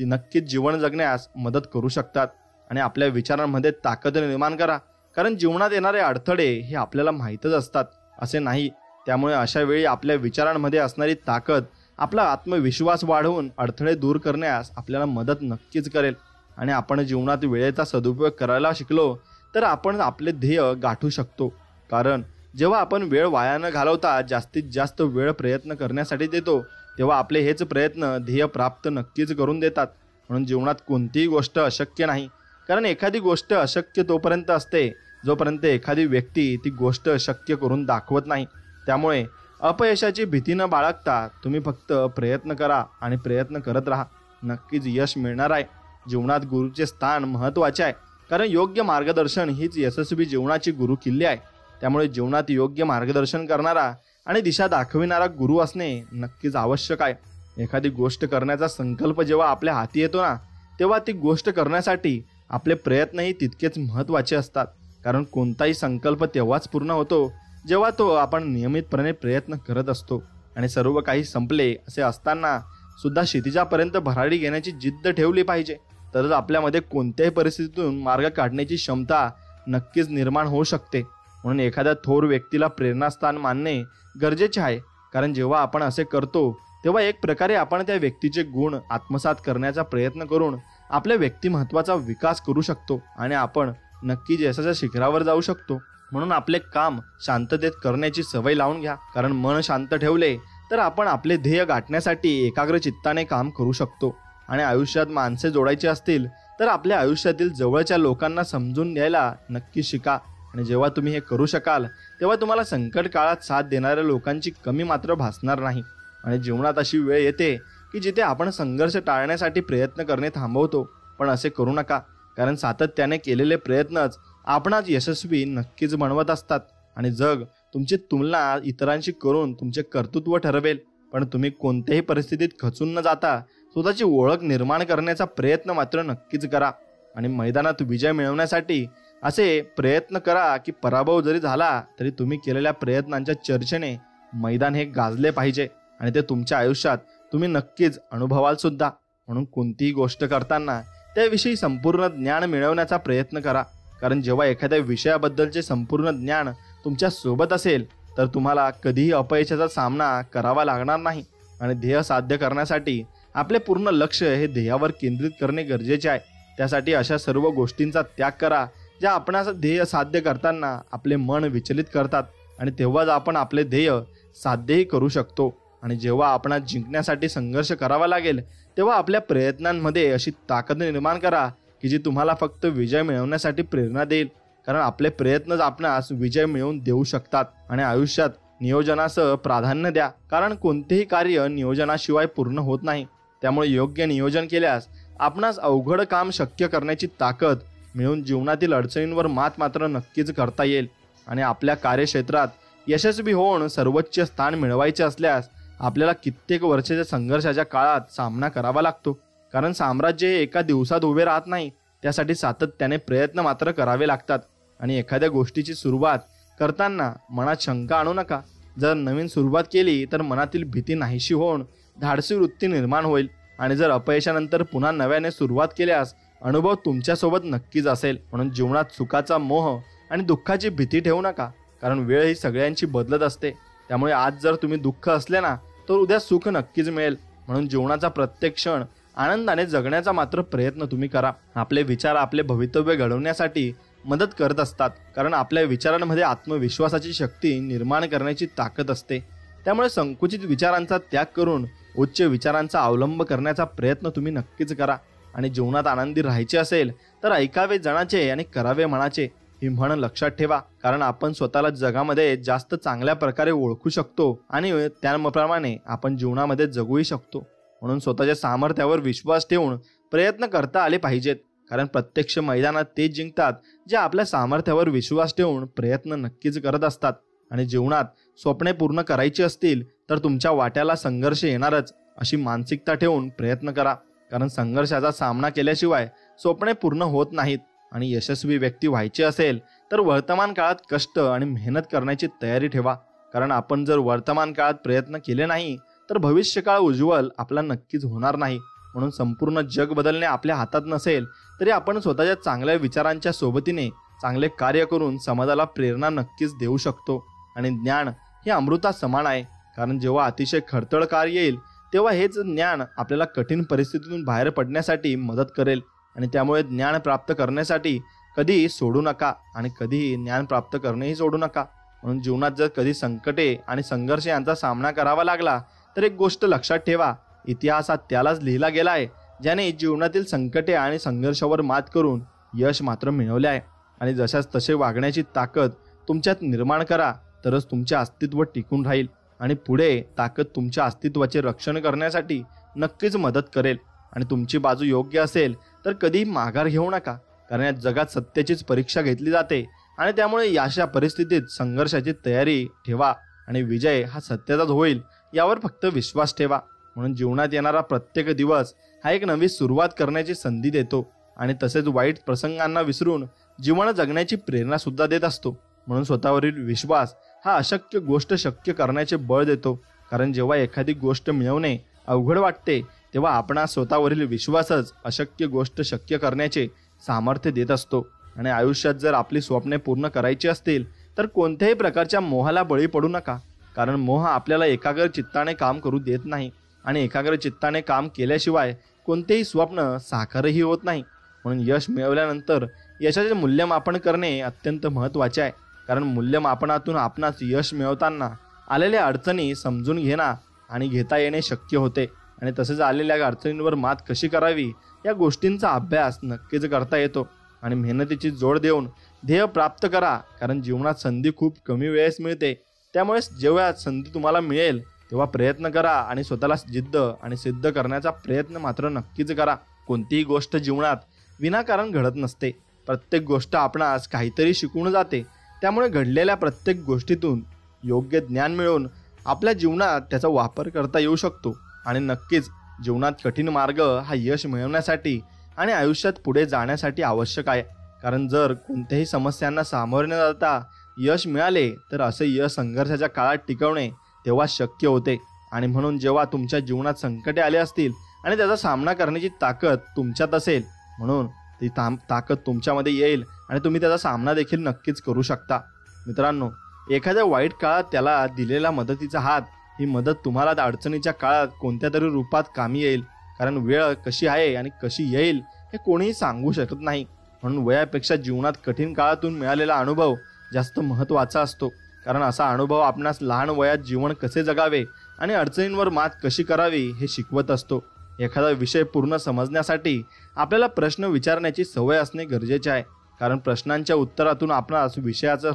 नक्कीच जीवन जगण्यास मदत करू शकतात. आणि आपल्या विचारांमध्ये ताकद निर्माण करा, कारण जीवनात येणारे अडथळे हे आपल्याला माहीतच असतात असे नाही. त्यामुळे अशा वेळी आपल्या विचारांमध्ये असणारी ताकद आपला आत्मविश्वास वाढवून अडथळे दूर करण्यास आपल्याला मदत नक्कीच करेल. आणि आपण जीवनात वेळेचा सदुपयोग करायला शिकलो तर आपण आपले ध्येय गाठू शकतो, कारण जेव्हा आपण वेळ वाया न घालवता जास्तीत जास्त वेळ प्रयत्न करण्यासाठी देतो तेव्हा आपले हेच प्रयत्न ध्येय प्राप्त नक्कीच करून देतात. म्हणून जीवनात कोणतीही गोष्ट अशक्य नाही, कारण एखादी गोष्ट अशक्य तोपर्यंत असते जोपर्यंत एखादी व्यक्ती ती गोष्ट शक्य करून दाखवत नाही. त्यामुळे अपयशाची भीती न बाळगता तुम्ही फक्त प्रयत्न करा आणि प्रयत्न करत राहा, नक्कीच यश मिळणार आहे. जीवनात गुरुचे स्थान महत्त्वाचे आहे, कारण योग्य मार्गदर्शन हीच यशस्वी जीवनाची गुरु किल्ली आहे. त्यामुळे जीवनात योग्य मार्गदर्शन करणारा आणि दिशा दाखविणारा गुरु असणे नक्कीच आवश्यक आहे. एखादी गोष्ट करण्याचा संकल्प जेव्हा आपल्या हाती येतो ना तेव्हा ती गोष्ट करण्यासाठी आपले प्रयत्नही तितकेच महत्त्वाचे असतात, कारण कोणताही संकल्प तेव्हाच पूर्ण होतो जेव्हा तो आपण नियमितपणे प्रयत्न करत असतो. आणि सर्व काही संपले असे असताना सुद्धा क्षितिजापर्यंत भरारी घेण्याची जिद्द ठेवली पाहिजे, तरच आपल्यामध्ये कोणत्याही परिस्थितीतून मार्ग काढण्याची क्षमता नक्कीच निर्माण होऊ शकते. म्हणून एखाद्या थोर व्यक्तीला प्रेरणास्थान मानणे गरजेचे आहे, कारण जेव्हा आपण असे करतो तेव्हा एक प्रकारे आपण त्या व्यक्तीचे गुण आत्मसात करण्याचा प्रयत्न करून आपल्या व्यक्तिमत्वाचा विकास करू शकतो आणि आपण नक्कीच यशाच्या शिखरावर जाऊ शकतो. म्हणून आपले काम शांततेत करण्याची सवय लावून घ्या, कारण मन शांत ठेवले तर आपण आपले ध्येय गाठण्यासाठी एकाग्र चित्ताने काम करू शकतो. आणि आयुष्यात माणसे जोडायची असतील तर आपल्या आयुष्यातील जवळच्या लोकांना समजून घ्यायला नक्की शिका. आणि जेव्हा तुम्ही हे करू शकाल तेव्हा तुम्हाला संकट काळात साथ देणाऱ्या लोकांची कमी मात्र भासणार नाही. आणि जीवनात अशी वेळ येते की जिथे आपण संघर्ष टाळण्यासाठी प्रयत्न करणे थांबवतो, पण असे करू नका, कारण सातत्याने केलेले प्रयत्नच आपणास यशस्वी नक्कीच बनवत असतात. आणि जग तुमची तुलना इतरांशी करून तुमचे कर्तृत्व ठरवेल, पण तुम्ही कोणत्याही परिस्थितीत खचून न जाता स्वतःची ओळख निर्माण करण्याचा प्रयत्न मात्र नक्कीच करा. आणि मैदानात विजय मिळवण्यासाठी असे प्रयत्न करा की पराभव जरी झाला तरी तुम्ही केलेल्या प्रयत्नांच्या चर्चेने मैदान हे गाजले पाहिजे आणि ते तुमच्या आयुष्यात तुम्ही नक्कीच अनुभवाल सुद्धा. म्हणून कोणतीही गोष्ट करताना त्याविषयी संपूर्ण ज्ञान मिळवण्याचा प्रयत्न करा, कारण जेव्हा एखाद्या विषयाबद्दलचे संपूर्ण ज्ञान तुमच्या सोबत असेल तर तुम्हाला कधीही अपयशाचा सामना करावा लागणार नाही. आणि ध्येय साध्य करण्यासाठी आपले पूर्ण लक्ष हे ध्येयावर केंद्रित करणे गरजेचे आहे. त्यासाठी अशा सर्व गोष्टींचा त्याग करा ज्या आपणास ध्येय साध्य करताना आपले मन विचलित करतात, आणि तेव्हाच आपण आपले ध्येय साध्यही करू शकतो. आणि जेव्हा आपणास जिंकण्यासाठी संघर्ष करावा लागेल तेव्हा आपल्या प्रयत्नांमध्ये अशी ताकद निर्माण करा की जी तुम्हाला फक्त विजय मिळवण्यासाठी प्रेरणा देईल, कारण आपले प्रयत्नच आपणास विजय मिळवून देऊ शकतात. आणि आयुष्यात नियोजनासह प्राधान्य द्या, कारण कोणतेही कार्य नियोजनाशिवाय पूर्ण होत नाही. त्यामुळे योग्य नियोजन केल्यास आपणास अवघड काम शक्य करण्याची ताकद मिळून जीवनातील अडचणींवर मात मात्र नक्कीच करता येईल. आणि आपल्या कार्यक्षेत्रात यशस्वी होऊन सर्वोच्च स्थान मिळवायचे असल्यास आपल्याला कित्येक वर्षाच्या संघर्षाच्या काळात सामना करावा लागतो, कारण साम्राज्य हे एका दिवसात उभे राहत नाही. त्यासाठी सातत्याने प्रयत्न मात्र करावे लागतात. आणि एखाद्या गोष्टीची सुरुवात करताना मनात शंका आणू नका. जर नवीन सुरुवात केली तर मनातील भीती नाहीशी होऊन धाडसी वृत्ती निर्माण होईल. आणि जर अपयशानंतर पुन्हा नव्याने सुरुवात केल्यास अनुभव तुमच्यासोबत नक्कीच असेल. म्हणून जीवनात सुखाचा मोह आणि दुःखाची भीती ठेवू नका, कारण वेळ ही सगळ्यांची बदलत असते. त्यामुळे आज जर तुम्ही दुःख असले ना, तर उद्या सुख नक्कीच मिळेल. म्हणून जीवनाचा प्रत्येक क्षण आनंदाने जगण्याचा मात्र प्रयत्न तुम्ही करा. आपले विचार आपले भवितव्य घडवण्यासाठी मदत करत असतात, कारण आपल्या विचारांमध्ये आत्मविश्वासाची शक्ती निर्माण करण्याची ताकद असते. त्यामुळे संकुचित विचारांचा त्याग करून उच्च विचारांचा अवलंब करण्याचा प्रयत्न तुम्ही नक्कीच करा. आणि जीवनात आनंदी राहायचे असेल तर ऐकावे जनाचे आणि करावे मनाचे ही म्हण लक्षात ठेवा, कारण आपण स्वतःला जगामध्ये जास्त चांगल्या प्रकारे ओळखू शकतो आणि त्याप्रमाणे आपण जीवनामध्ये जगूही शकतो. म्हणून स्वतःच्या सामर्थ्यावर विश्वास ठेवून प्रयत्न करता आले पाहिजेत, कारण प्रत्यक्ष मैदानात ते जिंकतात जे आपल्या सामर्थ्यावर विश्वास ठेवून प्रयत्न नक्कीच करत असतात. आणि जीवनात स्वप्ने पूर्ण करायची असतील तर तुमच्या वाट्याला संघर्ष येणारच अशी मानसिकता ठेवून प्रयत्न करा, कारण संघर्षाचा सामना केल्याशिवाय स्वप्ने पूर्ण होत नाहीत. आणि यशस्वी व्यक्ती व्हायची असेल तर वर्तमान काळात कष्ट आणि मेहनत करण्याची तयारी ठेवा, कारण आपण जर वर्तमान काळात प्रयत्न केले नाही तर भविष्यकाळ उज्ज्वल आपला नक्कीच होणार नाही. म्हणून संपूर्ण जग बदलणे आपल्या हातात नसेल तरी आपण स्वतःच्या चांगल्या विचारांच्या सोबतीने चांगले कार्य करून समाजाला प्रेरणा नक्कीच देऊ शकतो. आणि ज्ञान हे अमृता समान आहे, कारण जेव्हा अतिशय खडतर काळ येईल तेव्हा हेच ज्ञान आपल्याला कठीण परिस्थितीतून बाहेर पडण्यासाठी मदत करेल. आणि त्यामुळे ज्ञान प्राप्त करण्यासाठी कधीही सोडू नका आणि कधीही ज्ञान प्राप्त करणेही सोडू नका. म्हणून जीवनात जर कधी संकटे आणि संघर्ष यांचा सामना करावा लागला तर एक गोष्ट लक्षात ठेवा, इतिहासात त्यालाच लिहिला गेला आहे ज्याने जीवनातील संकटे आणि संघर्षावर मात करून यश मात्र मिळवले आहे. आणि जशाच तसे वागण्याची ताकद तुमच्यात निर्माण करा, तरच तुमचे अस्तित्व टिकून राहील. आणि पुढे ताकद तुमच्या अस्तित्वाचे रक्षण करण्यासाठी नक्कीच मदत करेल. आणि तुमची बाजू योग्य असेल तर कधीही माघार घेऊ नका, कारण या जगात सत्याचीच परीक्षा घेतली जाते. आणि त्यामुळे अशा परिस्थितीत संघर्षाची तयारी ठेवा आणि विजय हा सत्याचाच होईल यावर फक्त विश्वास ठेवा. म्हणून जीवनात येणारा प्रत्येक दिवस हा एक नवी सुरुवात करण्याची संधी देतो आणि तसेच वाईट प्रसंगांना विसरून जीवन जगण्याची प्रेरणा सुद्धा देत असतो. म्हणून स्वतःवरील विश्वास हा अशक्य गोष्ट शक्य करण्याचे बळ देतो, कारण जेव्हा एखादी गोष्ट मिळवणे अवघड वाटते तेव्हा आपणास स्वतःवरील विश्वासच अशक्य गोष्ट शक्य करण्याचे सामर्थ्य देत असतो. आणि आयुष्यात जर आपली स्वप्ने पूर्ण करायची असतील तर कोणत्याही प्रकारच्या मोहाला बळी पडू नका, कारण मोह आपल्याला एकाग्र चित्ताने काम करू देत नाही आणि एकाग्र चित्ताने काम केल्याशिवाय कोणतेही स्वप्न साकारही होत नाही. म्हणून यश मिळवल्यानंतर यशाचे मूल्यमापन करणे अत्यंत महत्त्वाचे आहे, कारण मूल्यमापनातून आपणास यश मिळवताना आलेल्या अडचणी समजून घेणं आणि घेता येणे शक्य होते. आणि तसेच आलेल्या अडचणींवर मात कशी करावी या गोष्टींचा अभ्यास नक्कीच करता येतो. आणि मेहनतीची जोड देऊन ध्येय प्राप्त करा, कारण जीवनात संधी खूप कमी वेळेस मिळते. त्यामुळे जेव्हा संधी तुम्हाला मिळेल तेव्हा प्रयत्न करा आणि स्वतःला जिद्द आणि सिद्ध करण्याचा प्रयत्न मात्र नक्कीच करा. कोणतीही गोष्ट जीवनात विनाकारण घडत नसते. प्रत्येक गोष्ट आपणास काहीतरी शिकवून जाते. त्यामुळे घडलेल्या प्रत्येक गोष्टीतून योग्य ज्ञान मिळवून आपल्या जीवनात त्याचा वापर करता येऊ शकतो. आणि नक्कीच जीवनात कठीण मार्ग हा यश मिळवण्यासाठी आणि आयुष्यात पुढे जाण्यासाठी आवश्यक आहे, कारण जर कोणत्याही समस्यांना सामोरे न जाता यश मिळाले तर असे यश संघर्षाच्या काळात टिकवणे तेव्हा शक्य होते. आणि म्हणून जेव्हा तुमच्या जीवनात संकटे आले असतील आणि त्याचा सामना करण्याची ताकद तुमच्यात असेल, म्हणून ती ताकद तुमच्यामध्ये येईल आणि तुम्ही त्याचा सामना देखील नक्कीच करू शकता. मित्रांनो, एखाद्या वाईट काळात त्याला दिलेला मदतीचा हात ही मदत तुम्हाला अडचणीच्या काळात कोणत्या तरी रूपात कामी येईल, कारण वेळ कशी आहे आणि कशी येईल हे कोणीही सांगू शकत नाही. म्हणून वयापेक्षा जीवनात कठीण काळातून मिळालेला अनुभव जास्त महत्त्वाचा असतो, कारण असा अनुभव आपणास लहान वयात जीवन कसे जगावे आणि अडचणींवर मात कशी करावी हे शिकवत असतो. एखादा विषय पूर्ण समजण्यासाठी आपल्याला प्रश्न विचारण्याची सवय असणे गरजेचे आहे, कारण प्रश्नांच्या उत्तरातून आपणास विषयाचा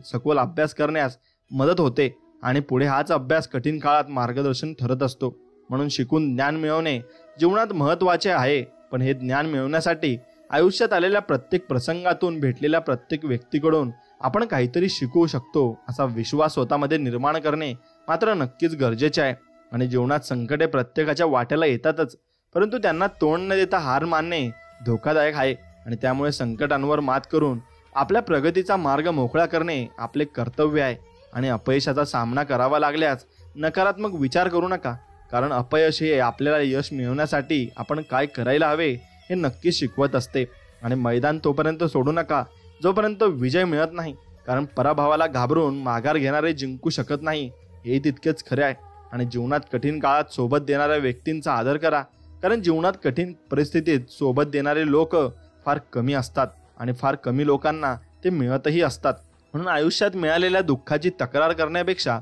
सखोल अभ्यास करण्यास मदत होते आणि पुढे हाच अभ्यास कठीण काळात मार्गदर्शन ठरत असतो. म्हणून शिकून ज्ञान मिळवणे जीवनात महत्त्वाचे आहे, पण हे ज्ञान मिळवण्यासाठी आयुष्यात आलेल्या प्रत्येक प्रसंगातून भेटलेल्या प्रत्येक व्यक्तीकडून आपण काहीतरी शिकू शकतो असा विश्वास स्वतःमध्ये निर्माण करणे मात्र नक्कीच गरजेचे आहे. आणि जीवनात संकटे प्रत्येकाच्या वाट्याला येतातच, परंतु त्यांना तोंड न देता हार मानणे धोकादायक आहे. आणि त्यामुळे संकटांवर मात करून आपल्या प्रगतीचा मार्ग मोकळा करणे आपले कर्तव्य आहे. आणि अपयशाचा सामना करावा लागल्यास नकारात्मक विचार करू नका, कारण अपयश हे आपल्याला यश मिळवण्यासाठी आपण काय करायला हवे हे नक्कीच शिकवत असते. आणि मैदान तोपर्यंत सोडू नका जोपर्यंत विजय मिळत नाही, कारण पराभवाला घाबरून माघार घेणारे जिंकू शकत नाही हे तितकेच खरे आहे. आणि जीवनात कठीण काळात सोबत देणाऱ्या व्यक्तींचा आदर करा, कारण जीवनात कठीण परिस्थितीत सोबत देणारे लोक फार कमी असतात आणि फार कमी लोकांना ते मिळतही असतात. म्हणून आयुष्यात मिळालेल्या दुःखाची तक्रार करण्यापेक्षा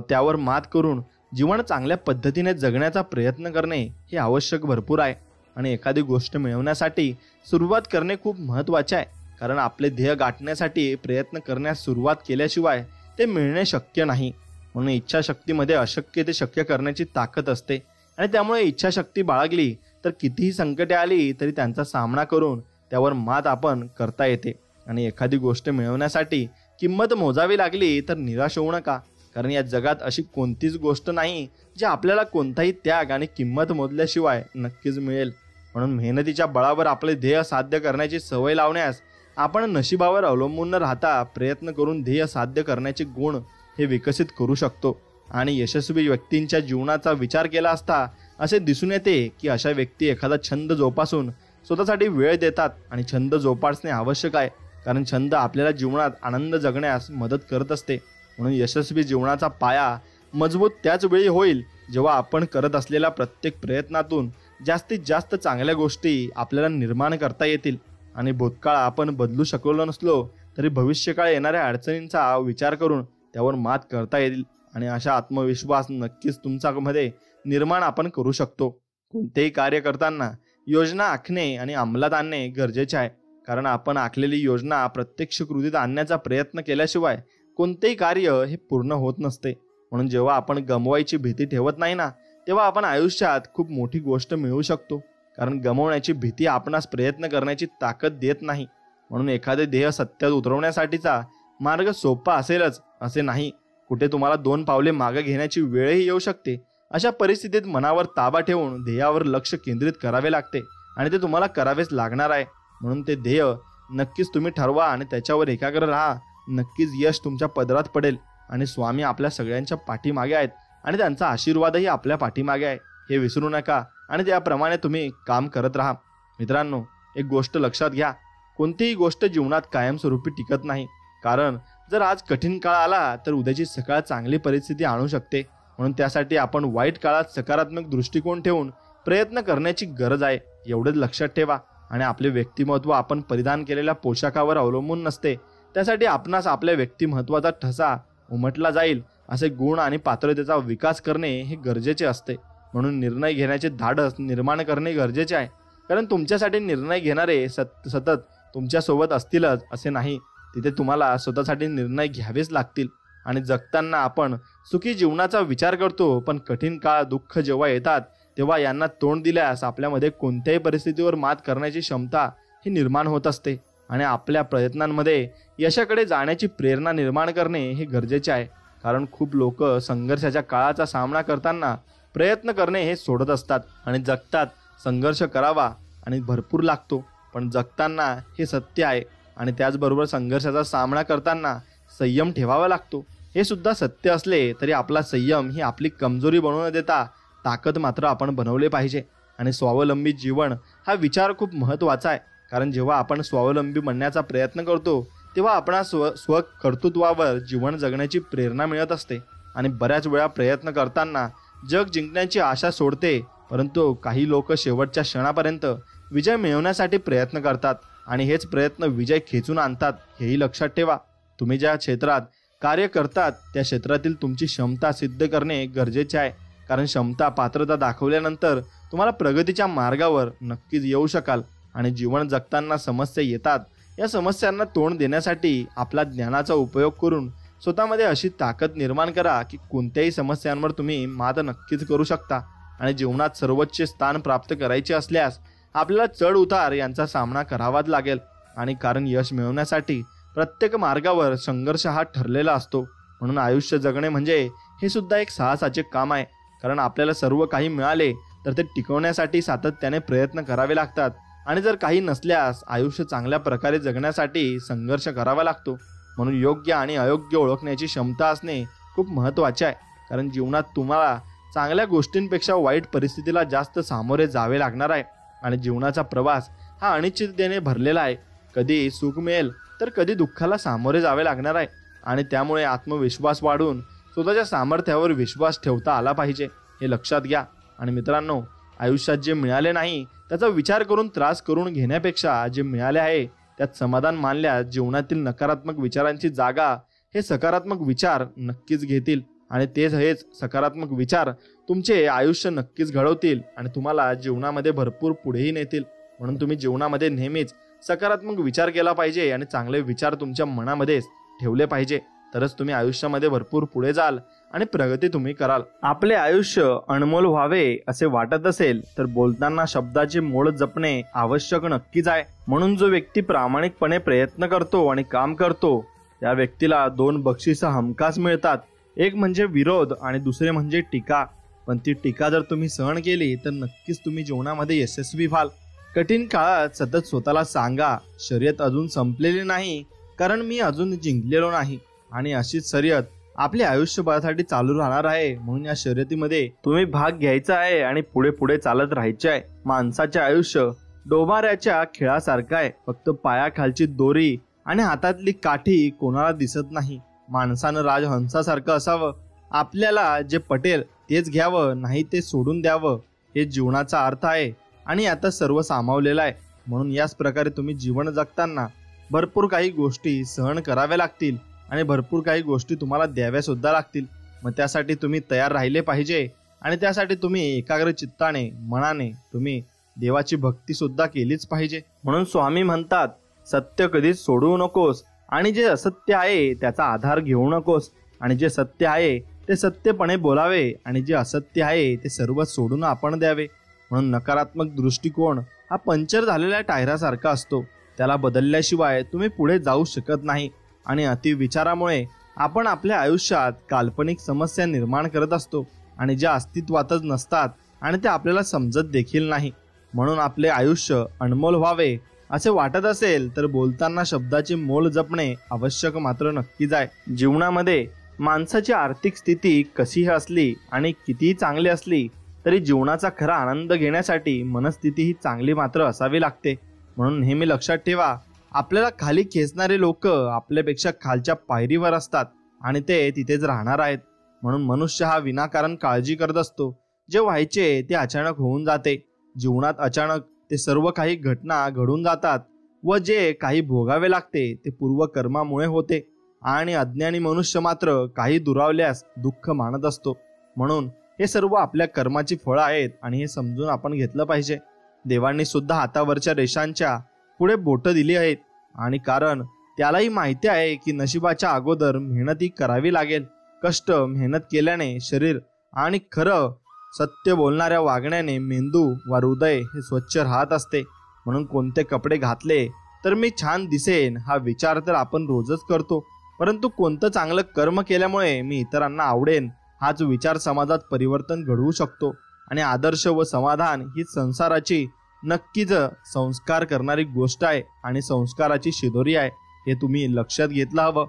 त्यावर मात करून जीवन चांगल्या पद्धतीने जगण्याचा प्रयत्न करणे हे आवश्यक भरपूर आहे. आणि एखादी गोष्ट मिळवण्यासाठी सुरुवात करणे खूप महत्त्वाचे आहे, कारण आपले ध्येय गाठण्यासाठी प्रयत्न करण्यास सुरुवात केल्याशिवाय ते मिळणे शक्य नाही. म्हणून इच्छाशक्तीमध्ये अशक्य ते शक्य करण्याची ताकद असते. आणि त्यामुळे इच्छाशक्ती बाळगली तर कितीही संकटे आली तरी त्यांचा सामना करून त्यावर मात आपण करता येते. आणि एखादी गोष्ट मिळवण्यासाठी किंमत मोजावी लागली तर निराश होऊ नका, कारण या जगात अशी कोणतीच गोष्ट नाही जी आपल्याला कोणताही त्याग आणि किंमत मोजल्याशिवाय नक्कीच मिळेल. म्हणून मेहनतीच्या बळावर आपले ध्येय साध्य करण्याची सवय लावण्यास आपण नशिबावर अवलंबून न राहता प्रयत्न करून ध्येय साध्य करण्याचे गुण हे विकसित करू शकतो. आणि यशस्वी व्यक्तींच्या जीवनाचा विचार केला असता असे दिसून येते की अशा व्यक्ती एखादा छंद जोपासून स्वतःसाठी वेळ देतात. आणि छंद जोपासणे आवश्यक आहे, कारण छंद आपल्याला जीवनात आनंद जगण्यास मदत करत असते. म्हणून यशस्वी जीवनाचा पाया मजबूत त्याच वेळी होईल जेव्हा आपण करत असलेल्या प्रत्येक प्रयत्नातून जास्तीत जास्त चांगल्या गोष्टी आपल्याला निर्माण करता येतील. आणि भूतकाळ आपण बदलू शकलो नसलो तरी भविष्यकाळ येणाऱ्या अडचणींचा विचार करून त्यावर मात करता येईल. आणि अशा आत्मविश्वास नक्कीच तुमच्यामध्ये निर्माण आपण करू शकतो. कोणतेही कार्य करताना योजना आखणे आणि अंमलात आणणे गरजेचे आहे, कारण आपण आखलेली योजना प्रत्यक्ष कृतीत आणण्याचा प्रयत्न केल्याशिवाय कोणतेही कार्य हे पूर्ण होत नसते. म्हणून जेव्हा आपण गमवायची भीती ठेवत नाही ना, तेव्हा आपण आयुष्यात खूप मोठी गोष्ट मिळवू शकतो, कारण गमवण्याची भीती आपणास प्रयत्न करण्याची ताकद देत नाही. म्हणून एखादे ध्येय सत्यात उतरवण्यासाठीचा मार्ग सोपा असेलच असे नाही, कुठे तुम्हाला 2 पावले मागे घेण्याची वेळही येऊ शकते. अशा परिस्थितीत मनावर ताबा ठेवून ध्येयावर लक्ष केंद्रित करावे लागते आणि ते तुम्हाला करावेच लागणार आहे. म्हणून ते ध्येय नक्कीच तुम्ही ठरवा आणि त्याच्यावर एकाग्र राहा. नक्कीच यश तुमच्या पदरात पडेल. आणि स्वामी आपल्या सगळ्यांच्या पाठीमागे आहेत आणि त्यांचा आशीर्वादही आपल्या पाठीमागे आहे हे विसरू नका. आणि त्याप्रमाणे तुम्ही काम करत राहा. मित्रांनो, एक गोष्ट लक्षात घ्या, कोणतीही गोष्ट जीवनात कायमस्वरूपी टिकत नाही, कारण जर आज कठीण काळ आला तर उद्याची सकाळ चांगली परिस्थिती आणू शकते. म्हणून त्यासाठी आपण वाईट काळात सकारात्मक दृष्टिकोन ठेवून प्रयत्न करण्याची गरज आहे, एवढेच लक्षात ठेवा. आणि आपले व्यक्तिमत्व आपण परिधान केलेल्या पोशाखावर अवलंबून नसते, त्यासाठी आपणास आपल्या व्यक्तिमत्वाचा ठसा उमटला जाईल असे गुण आणि पात्रतेचा विकास करणे हे गरजेचे असते. म्हणून निर्णय घेण्याचे धाडस निर्माण करणे गरजेचे आहे, कारण तुमच्यासाठी निर्णय घेणारे सतत तुमच्यासोबत असतीलच असे नाही, तिथे तुम्हाला स्वतःसाठी निर्णय घ्यावेच लागतील. आणि जगताना आपण सुखी जीवनाचा विचार करतो, पण कठीण काळ दुःख जेव्हा येतात तेव्हा यांना तोंड दिल्यास आपल्यामध्ये कोणत्याही परिस्थितीवर मात करण्याची क्षमता ही निर्माण होत असते. आणि आपल्या प्रयत्नांमध्ये यशाकडे जाण्याची प्रेरणा निर्माण करणे हे गरजेचे आहे, कारण खूप लोक संघर्षाच्या काळाचा सामना करताना प्रयत्न करणे हे सोडत असतात आणि जगतात संघर्ष करावा आणि भरपूर लागतो, पण जगताना हे सत्य आहे. आणि त्याचबरोबर संघर्षाचा सामना करताना संयम ठेवावा लागतो हे सुद्धा सत्य असले तरी आपला संयम ही आपली कमजोरी बनवू न देता ताकद मात्र आपण बनवले पाहिजे. आणि स्वावलंबी जीवन हा विचार खूप महत्त्वाचा आहे, कारण जेव्हा आपण स्वावलंबी बनण्याचा प्रयत्न करतो तेव्हा आपणा स्वकर्तृत्वावर जीवन जगण्याची प्रेरणा मिळत असते. आणि बऱ्याच वेळा प्रयत्न करताना जग जिंकण्याची आशा सोडते, परंतु काही लोक शेवटच्या क्षणापर्यंत विजय मिळवण्यासाठी प्रयत्न करतात आणि हेच प्रयत्न विजय खेचून आणतात हेही लक्षात ठेवा. तुम्ही ज्या क्षेत्रात कार्य करतात त्या क्षेत्रातील तुमची क्षमता सिद्ध करणे गरजेचे आहे, कारण क्षमता पात्रता दाखवल्यानंतर तुम्हाला प्रगतीच्या मार्गावर नक्कीच येऊ शकाल. आणि जीवन जगताना समस्या येतात, या समस्यांना तोंड देण्यासाठी आपला ज्ञानाचा उपयोग करून स्वतःमध्ये अशी ताकद निर्माण करा की कोणत्याही समस्यांवर तुम्ही मात नक्कीच करू शकता. आणि जीवनात सर्वोच्च स्थान प्राप्त करायचे असल्यास आपल्याला चढ उतार यांचा सामना करावाच लागेल. आणि कारण यश मिळवण्यासाठी प्रत्येक मार्गावर संघर्ष हा ठरलेला असतो. म्हणून आयुष्य जगणे म्हणजे हे सुद्धा एक साहसाचे काम आहे, कारण आपल्याला सर्व काही मिळाले तर ते टिकवण्यासाठी सातत्याने प्रयत्न करावे लागतात, आणि जर काही नसल्यास आयुष्य चांगल्या प्रकारे जगण्यासाठी संघर्ष करावा लागतो. म्हणून योग्य आणि अयोग्य ओळखण्याची क्षमता असणे खूप महत्त्वाचे आहे. कारण जीवनात तुम्हाला चांगल्या गोष्टींपेक्षा वाईट परिस्थितीला जास्त सामोरे जावे लागणार आहे, आणि जीवनाचा प्रवास हा अनिश्चिततेने भरलेला आहे. कधी सुख मिळेल तर कधी दुःखाला सामोरे जावे लागणार आहे, आणि त्यामुळे आत्मविश्वास वाढून स्वतःच्या सामर्थ्यावर विश्वास ठेवता आला पाहिजे, हे लक्षात घ्या. आणि मित्रांनो, आयुष्यात जे मिळाले नाही त्याचा विचार करून त्रास करून घेण्यापेक्षा जे मिळाले आहे त्यात समाधान मानल्यास जीवनातील नकारात्मक विचारांची जागा हे सकारात्मक विचार नक्कीच घेतील, आणि हेच सकारात्मक विचार तुमचे आयुष्य नक्कीच घडवतील आणि तुम्हाला जीवनामध्ये भरपूर पुढेही नेतील. म्हणून तुम्ही जीवनामध्ये नेहमीच सकारात्मक विचार केला पाहिजे आणि चांगले विचार तुमच्या मनामध्येच ठेवले पाहिजे. तरच तुम्ही आयुष्यामध्ये भरपूर पुढे जाल आणि प्रगती तुम्ही कराल. आपले आयुष्य अनमोल व्हावे असे वाटत असेल तर बोलताना शब्दाचे मोल जपणे आवश्यक नक्कीच आहे. म्हणून जो व्यक्ती प्रामाणिकपणे प्रयत्न करतो आणि काम करतो त्या व्यक्तीला 2 बक्षिसं हमखास मिळतात. एक म्हणजे विरोध आणि दुसरे म्हणजे टीका. पण ती टीका जर तुम्ही सहन केली तर नक्कीच तुम्ही जीवनामध्ये यशस्वी व्हाल. कठीण काळात सतत स्वतःला सांगा, शर्यत अजून संपलेली नाही, कारण मी अजून जिंकलेलो नाही. आणि अशीच शर्यत आपल्या आयुष्यभरासाठी चालू राहणार आहे. म्हणून या शर्यतीमध्ये तुम्ही भाग घ्यायचा आहे आणि पुढे पुढे चालत राहायचे आहे. माणसाचे आयुष्य डोबाऱ्याच्या खेळासारखं आहे. फक्त पायाखालची दोरी आणि हातातली काठी कोणाला दिसत नाही. माणसानं राजहंसासारखं असावं. आपल्याला जे पटेल तेच घ्यावं, नाही ते सोडून द्यावं, हे जीवनाचा अर्थ आहे आणि आता सर्व सामावलेलं आहे. म्हणून याच प्रकारे तुम्ही जीवन जगताना भरपूर काही गोष्टी सहन कराव्या लागतील आणि भरपूर काही गोष्टी तुम्हाला द्याव्या सुद्धा लागतील. मग त्यासाठी तुम्ही तयार राहिले पाहिजे, आणि त्यासाठी तुम्ही एकाग्र चित्ताने मनाने तुम्ही देवाची भक्ती सुद्धा केलीच पाहिजे. म्हणून स्वामी म्हणतात, सत्य कधीच सोडवू नकोस, आणि जे असत्य आहे त्याचा आधार घेऊ नकोस, आणि जे सत्य आहे ते सत्यपणे बोलावे, आणि जे असत्य आहे ते सर्व सोडून आपण द्यावे. म्हणून नकारात्मक दृष्टिकोन हा पंक्चर झालेल्या टायरासारखा असतो. त्याला बदलल्याशिवाय तुम्ही पुढे जाऊ शकत नाही. आणि अतिविचारामुळे आपण आपल्या आयुष्यात काल्पनिक समस्या निर्माण करत असतो, आणि ज्या अस्तित्वातच नसतात आणि ते आपल्याला समजत देखील नाही. म्हणून आपले आयुष्य अनमोल व्हावे असे वाटत असेल तर बोलताना शब्दाचे मोल जपणे आवश्यक मात्र नक्कीच आहे. जीवनामध्ये माणसाची आर्थिक स्थिती कशीही असली आणि कितीही चांगली असली तरी जीवनाचा खरा आनंद घेण्यासाठी मनस्थिती ही चांगली मात्र असावी लागते. म्हणून नेहमी लक्षात ठेवा, आपल्याला खाली खेचणारे लोक आपल्यापेक्षा खालच्या पायरीवर असतात आणि ते तिथेच राहणार आहेत. म्हणून मनुष्य हा विनाकारण काळजी करत असतो. जे व्हायचे ते अचानक होऊन जाते. जीवनात अचानक ते सर्व काही घटना घडून जातात, व जे काही भोगावे लागते ते पूर्वकर्मामुळे होते. आणि अज्ञानी मनुष्य मात्र काही दुरावल्यास दुःख मानत असतो. म्हणून हे सर्व आपल्या कर्माची फळं आहेत आणि हे समजून आपण घेतलं पाहिजे. देवांनी सुद्धा हातावरच्या रेषांच्या पुढे बोटं दिली आहेत, आणि कारण त्यालाही माहिती आहे की नशिबाच्या अगोदर मेहनत ही करावी लागेल. कष्ट मेहनत केल्याने शरीर आणि खरं सत्य बोलणाऱ्या वागण्याने मेंदू व हृदय हे स्वच्छ राहत असते. म्हणून कोणते कपडे घातले तर मी छान दिसेन हा विचार तर आपण रोजच करतो, परंतु कोणतं चांगलं कर्म केल्यामुळे मी इतरांना आवडेन हाच विचार समाजात परिवर्तन घडवू शकतो. आणि आदर्श व समाधान ही संसाराची नक्कीच संस्कार करणारी गोष्ट आहे आणि संस्काराची शिदोरी आहे, हे तुम्ही लक्षात घेतलं हवं.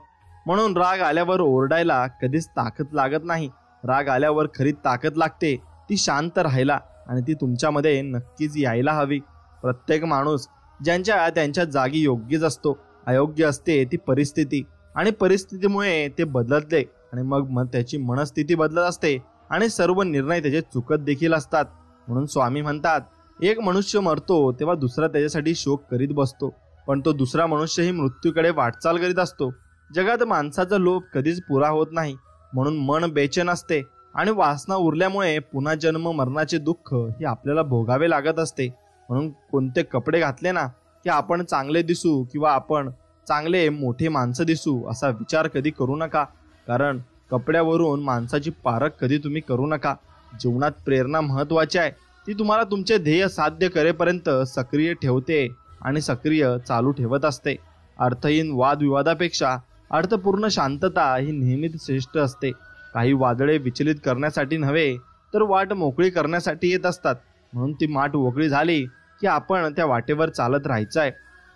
म्हणून राग आल्यावर ओरडायला कधीच ताकद लागत नाही. राग आल्यावर खरी ताकद लागते ती शांत राहायला, आणि ती तुमच्यामध्ये नक्कीच यायला हवी. प्रत्येक माणूस त्यांच्या जागी योग्यच असतो. अयोग्य असते ती परिस्थिती, आणि परिस्थितीमुळे ते बदलते, आणि मग त्याची मनस्थिती बदलत असते आणि सर्व निर्णय त्याचे चुकत देखील असतात. म्हणून स्वामी म्हणतात, एक मनुष्य मरतो तेव्हा दुसरा त्याच्यासाठी शोक करीत बसतो, पण तो दुसरा मनुष्यही मृत्यूकडे वाटचाल करीत असतो. जगात माणसाचा लोभ कधीच पुरा होत नाही. म्हणून मन बेचैन असते, आणि वासना उरल्यामुळे पुन्हा जन्म मरणाचे दुःख हे आपल्याला भोगावे लागत असते. म्हणून कोणते कपडे घातले ना की आपण चांगले दिसू किंवा आपण चांगले मोठे माणसं दिसू असा विचार कधी करू नका. कारण कपड्यावरून माणसाची पारख कधी तुम्ही करू नका. जीवनात प्रेरणा महत्वाची आहे. ती तुम्हाला तुमचे ध्येय साध्य करेपर्यंत सक्रिय ठेवते आणि सक्रिय चालू ठेवत असते. अर्थहीन वादविवादापेक्षा अर्थपूर्ण शांतता ही नेहमीच श्रेष्ठ असते. काही वादळे विचलित करण्यासाठी नव्हे तर वाट मोकळी करण्यासाठी येत असतात. म्हणून ती वाट मोकळी झाली की आपण त्या वाटेवर चालत राहायचं आहे.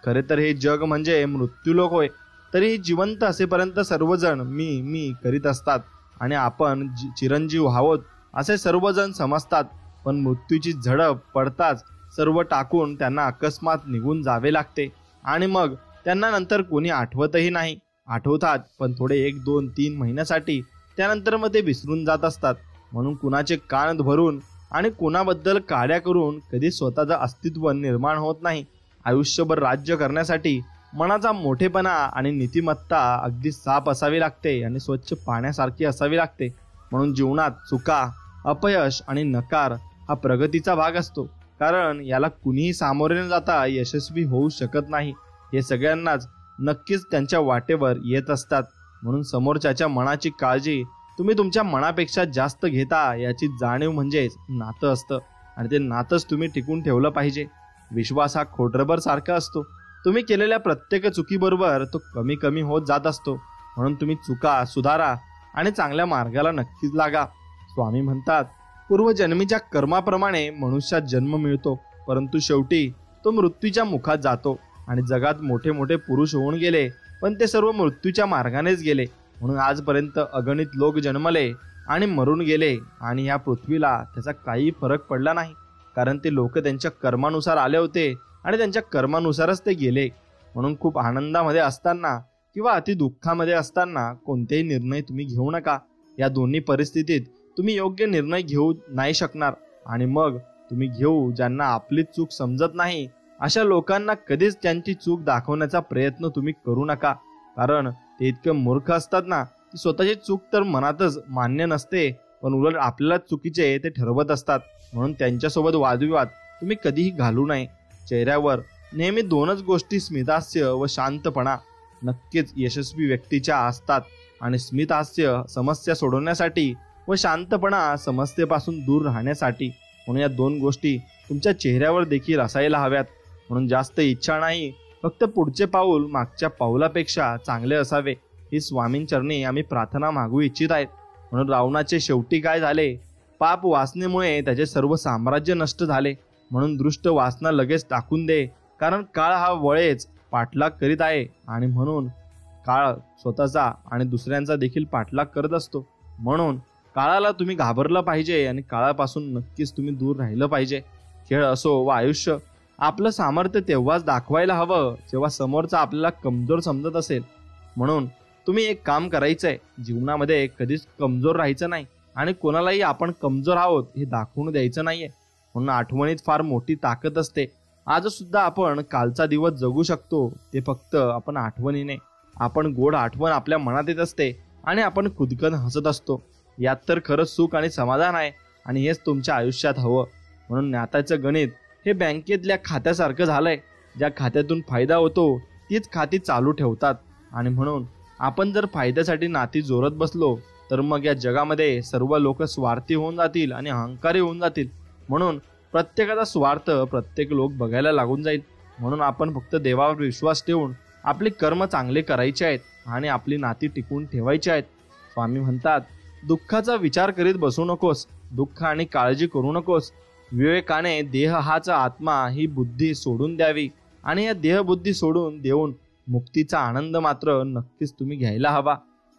खरे तर हे जग म्हणजे मृत्यूलोक होय. तरी जिवंत असेपर्यंत सर्वजण मी मी करीत असतात आणि आपण चिरंजीव व्हावोत असे सर्वजण समजतात. पण मृत्यूची झडप पडताच सर्व टाकून त्यांना अकस्मात निघून जावे लागते आणि मग त्यांना नंतर कोणी आठवतही नाही. आठवतात पण थोडे 1, 2, 3 महिन्यासाठी, त्यानंतर मग ते विसरून जात असतात. म्हणून कुणाचे कान भरून आणि कोणाबद्दल काड्या करून कधी स्वतःचं अस्तित्व निर्माण होत नाही. आयुष्यभर राज्य करण्यासाठी मनाचा मोठेपणा आणि नीतिमत्ता अगदी साफ असावी लागते आणि स्वच्छ पाण्यासारखी असावी लागते. म्हणून जीवनात चुका, अपयश आणि नकार हा प्रगतीचा भाग असतो, कारण याला कुणीही सामोरे न जाता यशस्वी होऊ शकत नाही. हे सगळ्यांनाच नक्कीच त्यांच्या वाटेवर येत असतात. म्हणून समोरच्याच्या मनाची काळजी तुम्ही तुमच्या मनापेक्षा जास्त घेता याची जाणीव म्हणजेच नातं असतं आणि ते नातंच तुम्ही टिकून ठेवलं पाहिजे. विश्वास हा खोडरबर सारखा असतो. तुम्ही केलेल्या प्रत्येक चुकीबरोबर तो कमी कमी होत जात असतो. म्हणून तुम्ही चुका सुधारा आणि चांगल्या मार्गाला नक्कीच लागा. स्वामी म्हणतात, पूर्वजन्मीच्या कर्माप्रमाणे मनुष्यात जन्म मिळतो, परंतु शेवटी तो मृत्यूच्या मुखात जातो. आणि जगात मोठे मोठे पुरुष होऊन गेले, पण ते सर्व मृत्यूच्या मार्गानेच गेले. म्हणून आजपर्यंत अगणित लोक जन्मले आणि मरून गेले आणि या पृथ्वीला त्याचा काही फरक पडला नाही, कारण ते लोक त्यांच्या कर्मानुसार आले होते आणि त्यांच्या कर्मानुसारच ते गेले. म्हणून खूप आनंदामध्ये असताना किंवा अति दुःखामध्ये असताना कोणतेही निर्णय तुम्ही घेऊ नका. या दोन्ही परिस्थितीत तुम्ही योग्य निर्णय घेऊ नाही शकणार. आणि मग तुम्ही घेऊ ज्यांना आपली चूक समजत नाही, अशा लोकांना कधीच त्यांची चूक दाखवण्याचा प्रयत्न तुम्ही करू नका, कारण ते इतके मूर्ख असतात ना की स्वतःची चूक तर मनातच मान्य नसते, पण उलट आपल्याला चुकीचे ते ठरवत असतात. म्हणून त्यांच्यासोबत वादविवाद तुम्ही कधीही घालू नये. चेहऱ्यावर नेहमी 2च गोष्टी, स्मितहास्य व शांतपणा, नक्कीच यशस्वी व्यक्तीच्या असतात. आणि स्मितहास्य समस्या सोडवण्यासाठी व शांतपणा समस्येपासून दूर राहण्यासाठी. म्हणून या 2 गोष्टी तुमच्या चेहऱ्यावर देखील असायला हव्यात. म्हणून जास्त इच्छा नाही, फक्त पुढचे पाऊल मागच्या पाऊलापेक्षा चांगले असावे, ही स्वामींचरणी आम्ही प्रार्थना मागू इच्छित आहेत. म्हणून रावणाचे शेवटी काय झाले? पाप वासनेमुळे त्याचे सर्व साम्राज्य नष्ट झाले. म्हणून दृष्ट वासना लगेच टाकून दे, कारण काळ हा वळेच पाठलाग करीत आहे आणि म्हणून काळ स्वतःचा आणि दुसऱ्यांचा देखील पाठलाग करत असतो. म्हणून काळाला तुम्ही घाबरलं पाहिजे आणि काळापासून नक्कीच तुम्ही दूर राहिलं पाहिजे. खेळ असो व आयुष्य, आपलं सामर्थ्य तेव्हाच दाखवायला हवं जेव्हा समोरचा आपल्याला कमजोर समजत असेल. म्हणून तुम्ही एक काम करायचंय, जीवनामध्ये कधीच कमजोर राहायचं नाही आणि कोणालाही आपण कमजोर आहोत हे दाखवून द्यायचं नाहीये. म्हणून आठवणीत फार मोठी ताकद असते. आज सुद्धा आपण कालचा दिवस जगू शकतो, ते फक्त आपण आठवणीने. आपण गोड आठवण आपल्या मनात येत असते आणि आपण खुदकन हसत असतो. यात तर खरंच सुख आणि समाधान आहे आणि हेच तुमच्या आयुष्यात हवं. म्हणून नात्याचं गणित हे बँकेतल्या खात्यासारखं झालंय. ज्या खात्यातून फायदा होतो तीच खाती चालू ठेवतात. आणि म्हणून आपण जर फायद्यासाठी नाती जोरत बसलो तर मग या जगामध्ये सर्व लोक स्वार्थी होऊन जातील आणि अहंकारी होऊन जातील. म्हणून प्रत्येकाचा स्वार्थ प्रत्येक लोक बघायला लागून जाईल. म्हणून आपण फक्त देवावर विश्वास ठेवून आपले कर्म चांगले करायचे आहेत आणि आपली नाती टिकवून ठेवायची आहेत. स्वामी म्हणतात, दुःखाचा विचार करीत बसू नकोस, दुःख आणि काळजी करू नकोस. विवेकाने देह हाच आत्मा ही बुद्धी सोडून द्यावी आणि या देहबुद्धी सोडून देऊन मुक्तीचा आनंद मात्र नक्कीच तुम्ही घ्यायला हवा.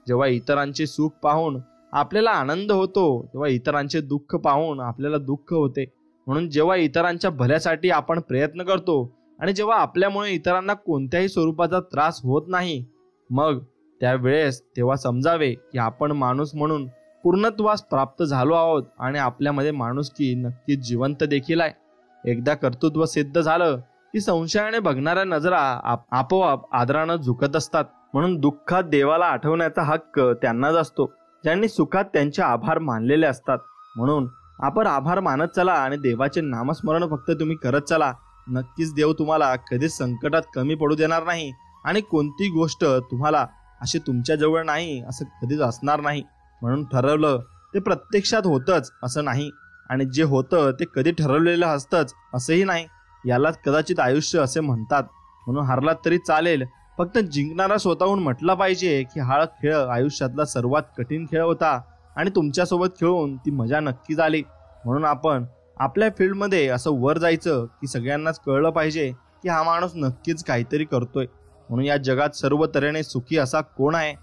जेव्हा इतरांचे सुख पाहून आपल्याला आनंद होतो तेव्हा इतरांचे दुःख पाहून आपल्याला दुःख होते. म्हणून जेव्हा इतरांच्या भल्यासाठी आपण प्रयत्न करतो आणि जेव्हा आपल्यामुळे इतरांना कोणत्याही स्वरूपाचा त्रास होत नाही, मग त्यावेळेस तेव्हा समजावे की आपण माणूस म्हणून पूर्णत्वास प्राप्त झालो आहोत आणि आपल्यामध्ये माणुसकी नक्कीच जिवंत देखील आहे. एकदा कर्तृत्व सिद्ध झालं की संशयाने बघणाऱ्या नजरा आपोआप आदरानं झुकत असतात. म्हणून दुःखात देवाला आठवण्याचा हक्क त्यांनाच असतो ज्यांनी सुखात त्यांचे आभार मानलेले असतात. म्हणून आपण आभार मानत चला आणि देवाचे नामस्मरण फक्त तुम्ही करत चला. नक्कीच देव तुम्हाला कधीच संकटात कमी पडू देणार नाही आणि कोणती गोष्ट तुम्हाला अशी तुमच्या जवळ नाही असं कधीच असणार नाही. म्हणून ठरवलं ते प्रत्यक्षात होतंच असं नाही आणि जे होतं ते कधी ठरवलेलं असतंच असंही नाही. यालाच कदाचित आयुष्य असे म्हणतात. म्हणून हारलात तरी चालेल, फक्त जिंकणारा स्वतःहून म्हटला पाहिजे की हा खेळ आयुष्यातला सर्वात कठीण खेळ होता आणि तुमच्यासोबत खेळून ती मजा नक्कीच आली. म्हणून आपण आपल्या फील्डमध्ये असं वर जायचं की सगळ्यांनाच कळलं पाहिजे की हा माणूस नक्कीच काहीतरी करतोय. म्हणून या जगात सर्व तऱ्हेने सुखी असा कोण आहे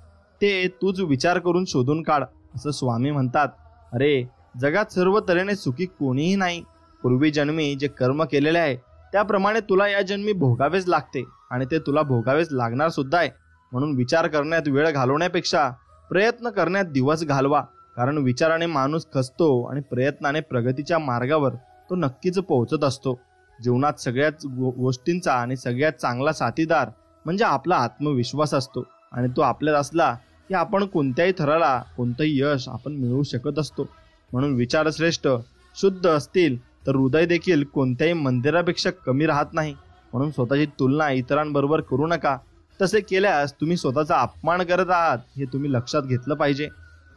ते तूच विचार करून शोधून काढ, असं स्वामी म्हणतात. अरे, जगात सर्व तऱ्हेने सुखी कोणीही नाही. पूर्वी जन्मी जे कर्म केलेले आहे त्याप्रमाणे तुला या जन्मी भोगावेच लागते आणि ते तुला भोगावेच लागणार सुद्धा आहे. म्हणून विचार करण्यात वेळ घालवण्यापेक्षा प्रयत्न करण्यात दिवस घालवा. कारण विचाराने माणूस खचतो आणि प्रयत्नाने प्रगतीच्या मार्गावर तो नक्कीच पोहोचत असतो. जीवनात सगळ्याच गोष्टींचा आणि सगळ्यात चांगला साथीदार म्हणजे आपला आत्मविश्वास असतो आणि तो आपल्यात असला की आपण कोणत्याही थराला कोणतंही यश आपण मिळवू शकत असतो. म्हणून विचार श्रेष्ठ शुद्ध असतील तर हृदय देखील कोणत्याही मंदिरापेक्षा कमी राहत नाही. म्हणून स्वतःची तुलना इतरांबरोबर करू नका. तसे केल्यास तुम्ही स्वतःचा अपमान करत आहात हे तुम्ही लक्षात घेतलं पाहिजे.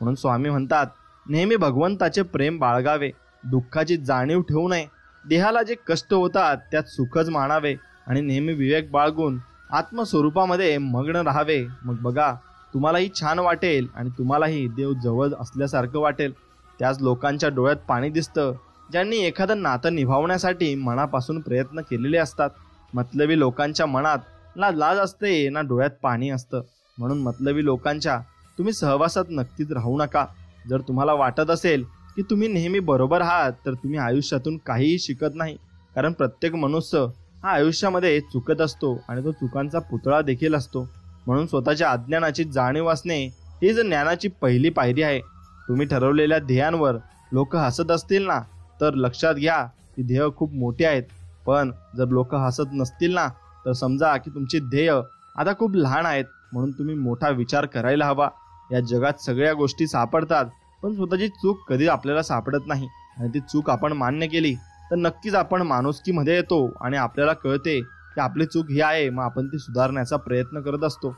म्हणून स्वामी म्हणतात, नेहमी भगवंताचे प्रेम बाळगावे, दुःखाची जाणीव ठेवू नये, देहाला जे कष्ट होतात त्यात सुखच मानावे आणि नेहमी विवेक बाळगून आत्मस्वरूपामध्ये मग्न राहावे. मग बघा, तुम्हालाही छान वाटेल आणि तुम्हालाही देव जवळ असल्यासारखं वाटेल. त्याच लोकांच्या डोळ्यात पाणी दिसतं ज्यांनी एखादं नातं निभावण्यासाठी मनापासून प्रयत्न केलेले असतात. मतलबी लोकांच्या मनात ना लाज असते ना डोळ्यात पाणी असतं. म्हणून मतलबी लोकांच्या तुम्ही सहवासात नक्कीच राहू नका. जर तुम्हाला वाटत असेल की तुम्ही नेहमी बरोबर आहात तर तुम्ही आयुष्यातून काहीही शिकत नाही. कारण प्रत्येक मनुष्य हा आयुष्यामध्ये चुकत असतो आणि तो चुकांचा पुतळा देखील असतो. म्हणून स्वतःच्या अज्ञानाची जाणीव असणे ही जर ज्ञानाची पहिली पायरी आहे. तुम्ही ठरवलेल्या ध्येयांवर लोक हसत असतील ना तर लक्षात घ्या की ध्येय खूप मोठे आहेत. पण जर लोक हसत नसतील ना तर समजा की तुमचे ध्येय आता खूप लहान आहेत. म्हणून तुम्ही मोठा विचार करायला हवा. या जगात सगळ्या गोष्टी सापडतात पण स्वतःची चूक कधी आपल्याला सापडत नाही आणि ती चूक आपण मान्य केली तर नक्कीच आपण माणुसकीमध्ये येतो आणि आपल्याला कळते की आपली चूक ही आहे. मग आपण ती सुधारण्याचा प्रयत्न करत असतो.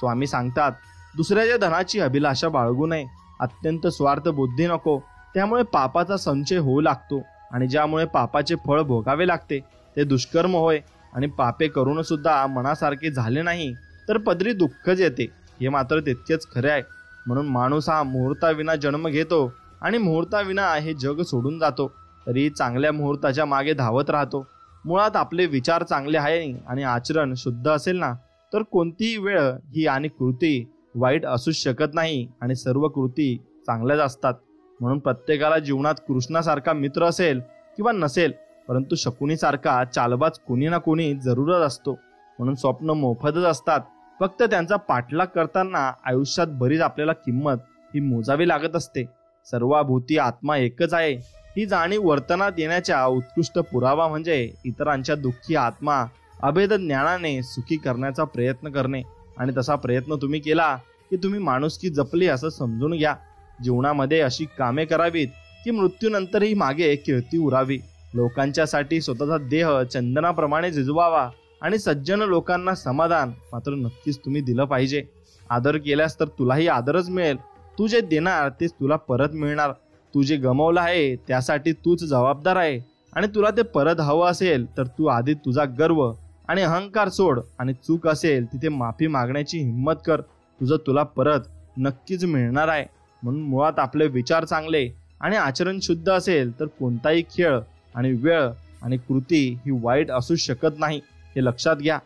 स्वामी सांगतात, दुसऱ्याच्या धनाची अभिलाषा बाळगू नये, अत्यंत स्वार्थ बुद्धी नको. त्यामुळे पापाचा संचय होऊ लागतो आणि ज्यामुळे पापाचे फळ भोगावे लागते ते दुष्कर्म होय. आणि पापे करून सुद्धा मनासारखे झाले नाही तर पदरी दुःखच येते, हे मात्र तितकेच खरे आहे. म्हणून माणूस हा मुहूर्ताविना जन्म घेतो आणि मुहूर्ताविना हे जग सोडून जातो. तरी चांगल्या मुहूर्ताच्या मागे धावत राहतो. मुळात आपले विचार चांगले आहे आणि आचरण शुद्ध असेल ना तर कोणतीही वेळ ही आणि कृती वाईट असूच शकत नाही आणि सर्व कृती चांगल्याच असतात. म्हणून प्रत्येकाला जीवनात कृष्णासारखा मित्र असेल किंवा नसेल परंतु शकुनीसारखा चालबाज कोणी ना कोणी जरूरच असतो. म्हणून स्वप्न मोफतच असतात. फक्त त्यांचा पाठलाग करताना आयुष्यात बरीच आपल्याला किंमत ही मोजावी लागत असते. सर्वाभूती आत्मा एकच आहे ही जाणीव वर्तनात येण्याच्या उत्कृष्ट पुरावा म्हणजे इतरांच्या दुःखी आत्मा अभेद ज्ञानाने सुखी करण्याचा प्रयत्न करणे. आणि तसा प्रयत्न तुम्ही केला की तुम्ही माणुसकी जपली असं समजून घ्या. जीवनामध्ये अशी कामे करावीत की मृत्यूनंतरही मागे कीर्ती उरावी. लोकांच्यासाठी स्वतःचा देह चंदनाप्रमाणे झिजवावा आणि सज्जन लोकांना समाधान मात्र नक्कीच तुम्ही दिलं पाहिजे. आदर केल्यास तर तुलाही आदरच मिळेल. तू जे देणार तेच तुला परत मिळणार. तू जे गमावलं आहे त्यासाठी तूच जबाबदार आहे आणि तुला ते परत हवं असेल तर तू आधी तुझा गर्व आणि अहंकार सोड आणि चूक असेल तिथे माफी मागण्याची हिंमत कर. तुझं तुला परत नक्कीच मिळणार आहे. म्हणून मुळात आपले विचार चांगले आणि आचरण शुद्ध असेल तर कोणताही खेळ आणि वेळ आणि कृती ही वाईट असू शकत नाही, हे लक्षात घ्या.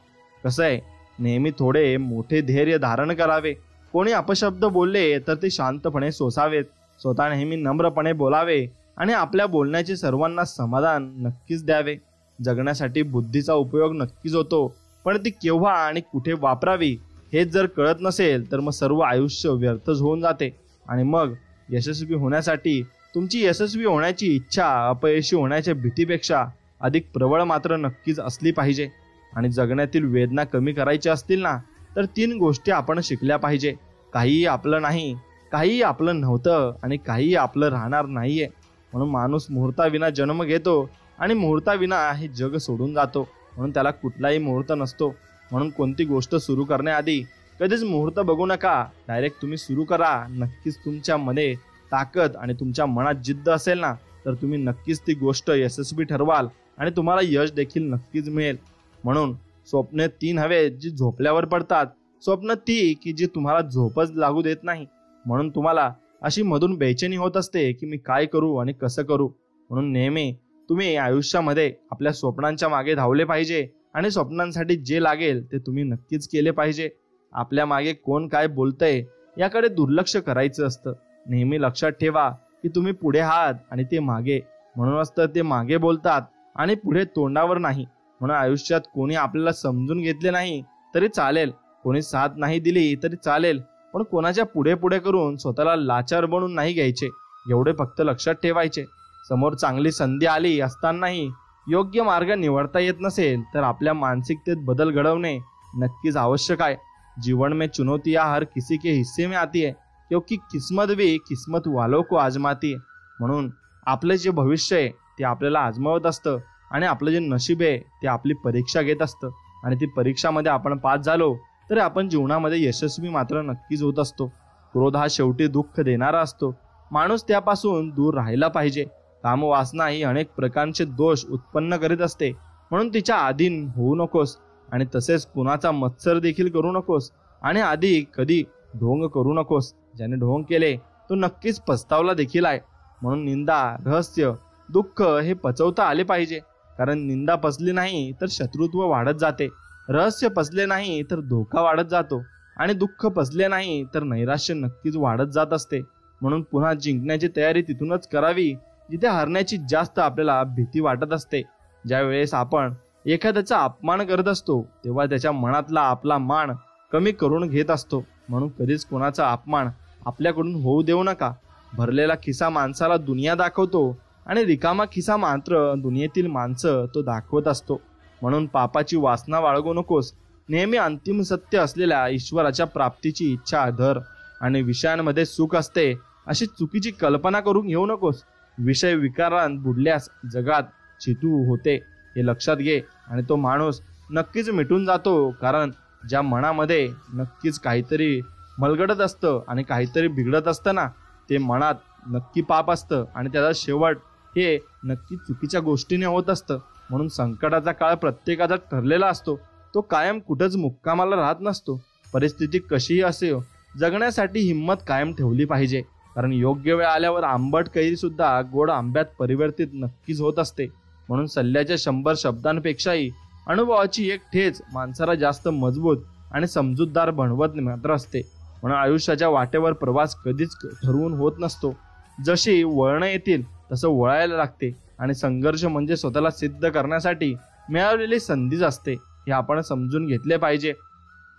कसं आहे, नेहमी थोडे मोठे धैर्य धारण करावे. कोणी अपशब्द बोलले तर ते शांतपणे सोसावेत. स्वतः नेहमी नम्रपणे बोलावे आणि आपल्या बोलण्याचे सर्वांना समाधान नक्कीच द्यावे. जगण्यासाठी बुद्धीचा उपयोग नक्कीच होतो पण ती केव्हा आणि कुठे वापरावी हेच जर कळत नसेल तर मग सर्व आयुष्य व्यर्थच होऊन जाते. आणि मग यशस्वी होण्यासाठी तुमची यशस्वी होण्याची इच्छा अपयशी होण्याच्या भीतीपेक्षा अधिक प्रबळ मात्र नक्कीच असली पाहिजे. आणि जगण्यातील वेदना कमी करायच्या असतील ना तर 3 गोष्टी आपण शिकल्या पाहिजे. काहीही आपलं नाही, काहीही आपलं नव्हतं आणि काहीही आपलं राहणार नाहीये. म्हणून माणूस मुहूर्ताविना जन्म घेतो आणि मुहूर्ताविना हे जग सोडून जातो. म्हणून त्याला कुठलाही मुहूर्त नसतो. म्हणून कोणती गोष्ट सुरू करण्याआधी कधीच मुहूर्त बघू नका, डायरेक्ट तुम्ही सुरू करा. नक्कीच तुमच्या मध्ये ताकद आणि तुमच्या मनात जिद्द असेल ना तर तुम्ही नक्कीच ती गोष्ट यशस्वी ठरवाल आणि तुम्हाला यश देखील नक्कीच मिळेल. म्हणून स्वप्ने 3 हवे जी झोपल्यावर पडतात. स्वप्न ती की जी तुम्हाला झोपच लागू देत नाही. म्हणून तुम्हाला अशी मधून बेचैनी होत असते की मी काय करू आणि कसं करू. म्हणून नेहमी तुम्ही आयुष्यामध्ये आपल्या स्वप्नांच्या मागे धावले पाहिजे आणि स्वप्नांसाठी जे लागेल ते तुम्ही नक्कीच केले पाहिजे. आपल्या मागे कोण काय बोलतंय याकडे दुर्लक्ष करायचं असतं. नेहमी लक्षात ठेवा की तुम्ही पुढे आहात आणि ते मागे. म्हणूनच तर ते मागे बोलतात आणि पुढे तोंडावर नाही. म्हणून आयुष्यात कोणी आपल्याला समजून घेतले नाही तरी चालेल, कोणी साथ नाही दिली तरी चालेल, पण कोणाच्या पुढे पुढे करून स्वतःला लाचार बनून नाही घ्यायचे. एवढे फक्त लक्षात ठेवायचे. समोर चांगली संधी आली असतानाही योग्य मार्ग निवडता येत नसेल तर आपल्या मानसिकतेत बदल घडवणे नक्कीच आवश्यक आहे. जीवन में चुनौतियां हर किसी के हिस्से में आती है, क्योंकि किस्मत भी किस्मत वालों को आजमाती है. म्हणून आपले जे भविष्य आहे ते आपल्याला आजमावत असतं आणि आपलं जे नशीब आहे ते आपली परीक्षा घेत असतं. आणि ती परीक्षामध्ये आपण पास झालो तर आपण जीवनामध्ये यशस्वी मात्र नक्कीच होत असतो. क्रोध हा शेवटी दुःख देणारा असतो. माणूस त्यापासून दूर राहायला पाहिजे. कामवासना ही अनेक प्रकारचे दोष उत्पन्न करीत असते, म्हणून तिच्या अधीन होऊ नकोस. आणि तसेच कुणाचा मत्सर देखील करू नकोस आणि आधी कधी ढोंग करू नकोस. ज्याने ढोंग केले तो नक्कीच पस्तावला देखील आहे. म्हणून निंदा, रहस्य, दुःख हे पचवता आले पाहिजे. कारण निंदा पचली नाही तर शत्रुत्व वाढत जाते, रहस्य पचले नाही तर धोका वाढत जातो आणि दुःख पचले नाही तर नैराश्य नक्कीच वाढत जात असते. म्हणून पुन्हा जिंकण्याची तयारी तिथूनच करावी जिथे हरण्याची जास्त आपल्याला भीती वाटत असते. ज्या वेळेस आपण एखाद्याचा अपमान करत असतो तेव्हा त्याच्या मनातला आपला मान कमी करून घेत असतो. म्हणून कधीच कोणाचा अपमान आपल्याकडून होऊ देऊ नका. भरलेला खिसा माणसाला दुनिया दाखवतो आणि रिकामा खिसा मात्र दुनियेतील माणसं तो दाखवत असतो. म्हणून पापाची वासना बाळगू नकोस. नेहमी अंतिम सत्य असलेल्या ईश्वराच्या प्राप्तीची इच्छा धर आणि विषयांमध्ये सुख असते अशी चुकीची कल्पना करून घेऊ नकोस. विषय विकारांत बुडल्यास जगात चितू होते हे लक्षात घे आणि तो माणूस नक्कीच मिटून जातो. कारण ज्या मनामध्ये नक्कीच काहीतरी मलगडत असतं आणि काहीतरी बिघडत असतं ना, ते मनात नक्की पाप असतं आणि त्याचा शेवट हे नक्की चुकीच्या गोष्टीने होत असतं. म्हणून संकटाचा काळ प्रत्येकाचा ठरलेला असतो. तो कायम कुठंच मुक्कामाला राहत नसतो. परिस्थिती कशीही असेल, जगण्यासाठी हिंमत कायम ठेवली पाहिजे. कारण योग्य वेळ आल्यावर आंबट कैरी सुद्धा गोड आंब्यात परिवर्तित नक्कीच होत असते. म्हणून सल्ल्याच्या 100 शब्दांपेक्षाही अनुभवाची एक ठेच माणसाला जास्त मजबूत आणि समजूतदार बनवत मात्र असते. म्हणून आयुष्याच्या वाटेवर प्रवास कधीच ठरवून होत नसतो. जशी वळणं येतील तसं वळायला लागते आणि संघर्ष म्हणजे स्वतःला सिद्ध करण्यासाठी मिळालेली संधीच असते. हे आपण समजून घेतले पाहिजे.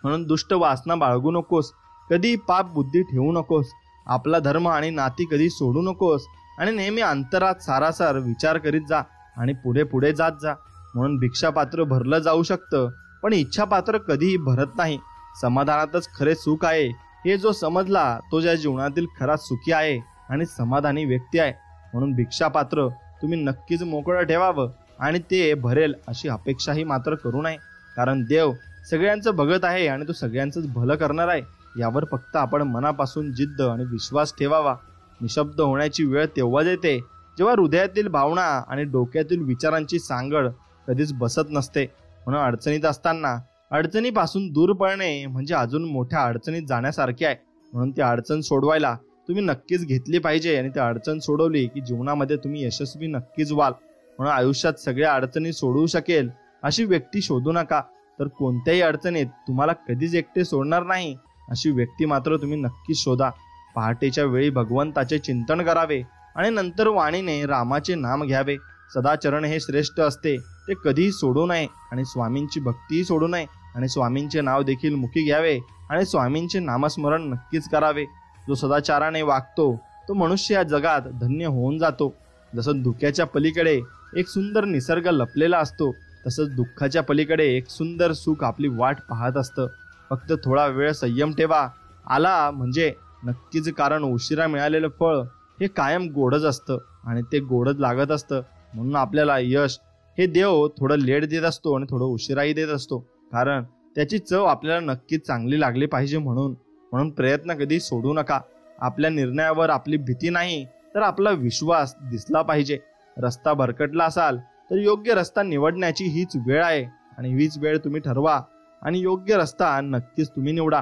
म्हणून दुष्ट वासना बाळगू नकोस. कधी पाप बुद्धी ठेवू नकोस. आपला धर्म आणि नाती कधी सोडू नकोस आणि नेहमी अंतरात सारासार विचार करीत जा आणि पुढे पुढे जात जा. म्हणून भिक्षापात्र भरलं जाऊ शकतं पण इच्छापात्र कधीही भरत नाही. समाधानातच खरे सुख आहे हे जो समजला तो ज्या जीवनातील खरा सुखी आहे आणि समाधानी व्यक्ती आहे. म्हणून भिक्षापात्र तुम्ही नक्कीच मोकळं ठेवावं आणि ते भरेल अशी अपेक्षाही मात्र करू नये. कारण देव सगळ्यांचं बघत आहे आणि तो सगळ्यांचंच भलं करणार आहे. यावर फक्त आपण मनापासून जिद्द आणि विश्वास ठेवावा. निशब्द होण्याची वेळ तेव्हाच येते जेव्हा हृदयातील भावना आणि डोक्यातील विचारांची सांगड कधीच बसत नसते. म्हणून अडचणीत असताना अडचणीपासून दूर पळणे म्हणजे अजून मोठ्या अडचणीत जाण्यासारखे आहे. म्हणून ती अडचण सोडवायला तुम्ही नक्कीच घेतली पाहिजे आणि ती अडचण सोडवली की जीवनामध्ये तुम्ही यशस्वी नक्कीच व्हाल. म्हणून आयुष्यात सगळ्या अडचणी सोडवू शकेल अशी व्यक्ती शोधू नका. तर कोणत्याही अडचणीत तुम्हाला कधीच एकटे सोडणार नाही अशी व्यक्ती मात्र तुम्ही नक्कीच शोधा. पहाटेच्या वेळी भगवंताचे चिंतन करावे आणि नंतर वाणीने रामाचे नाम घ्यावे. सदाचरण हे श्रेष्ठ असते, ते कधीही सोडू नये आणि स्वामींची भक्तीही सोडू नये आणि स्वामींचे नाव देखील मुखी घ्यावे आणि स्वामींचे नामस्मरण नक्कीच करावे. जो सदाचाराने वागतो तो मनुष्य या जगात धन्य होऊन जातो. जसं धुक्याच्या पलीकडे एक सुंदर निसर्ग लपलेला असतो तसंच दुःखाच्या पलीकडे एक सुंदर सुख आपली वाट पाहत असतं. फक्त थोडा वेळ संयम ठेवा. आला म्हणजे नक्कीच, कारण उशिरा मिळालेलं फळ हे कायम गोडच असतं आणि ते गोडच लागत असतं. म्हणून आपल्याला यश हे देव थोडं लेट देत असतो आणि थोडं उशिराही देत असतो, कारण त्याची चव आपल्याला नक्कीच चांगली लागली पाहिजे. म्हणून प्रयत्न कधी सोडू नका. आपल्या निर्णयावर आपली भीती नाही तर आपला विश्वास दिसला पाहिजे. रस्ता भरकटला असाल तर योग्य रस्ता निवडण्याची हीच वेळ आहे आणि हीच वेळ तुम्ही ठरवा आणि योग्य रस्ता नक्कीच तुम्ही निवडा.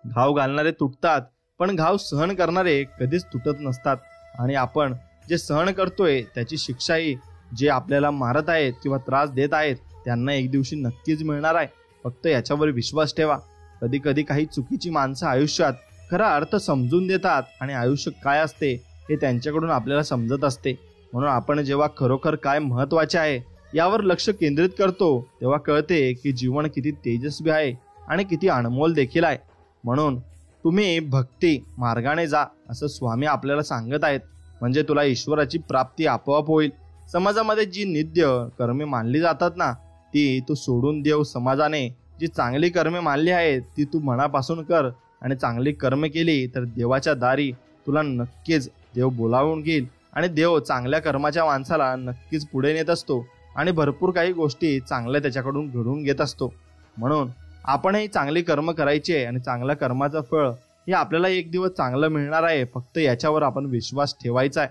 घाव घालणारे तुटतात पण घाव सहन करणारे कधीच तुटत नसतात आणि आपण जे सहन करतोय त्याची शिक्षाही जे आपल्याला मारत आहेत किंवा त्रास देत आहेत त्यांना एक दिवशी नक्कीच मिळणार आहे. फक्त याच्यावर विश्वास ठेवा. कधी कधी काही चुकीची माणसं आयुष्यात खरा अर्थ समजून देतात आणि आयुष्य काय असते हे त्यांच्याकडून आपल्याला समजत असते. म्हणून आपण जेव्हा खरोखर काय महत्वाचे आहे यावर लक्ष केंद्रित करतो तेव्हा कळते की जीवन किती तेजस्वी आहे आणि किती अनमोल देखील आहे. म्हणून तुम्ही भक्ती मार्गाने जा असं स्वामी आपल्याला सांगत आहेत. म्हणजे तुला ईश्वराची प्राप्ती आपोआप होईल. समाजामध्ये जी नित्य कर्मे मानली जातात ना ती तू सोडून देव. समाजाने जी चांगली कर्मे मानली आहेत ती तू मनापासून कर आणि चांगली कर्मे केली तर देवाच्या दारी तुला नक्कीच देव बोलावून घेईल आणि देव चांगल्या कर्माच्या माणसाला नक्कीच पुढे नेत असतो आणि भरपूर काही गोष्टी चांगल्या त्याच्याकडून घडून घेत असतो. म्हणून आपणही चांगली कर्म करायची आणि चांगल्या कर्माचं फळ हे आपल्याला एक दिवस चांगलं मिळणार आहे. फक्त याच्यावर आपण विश्वास ठेवायचा आहे.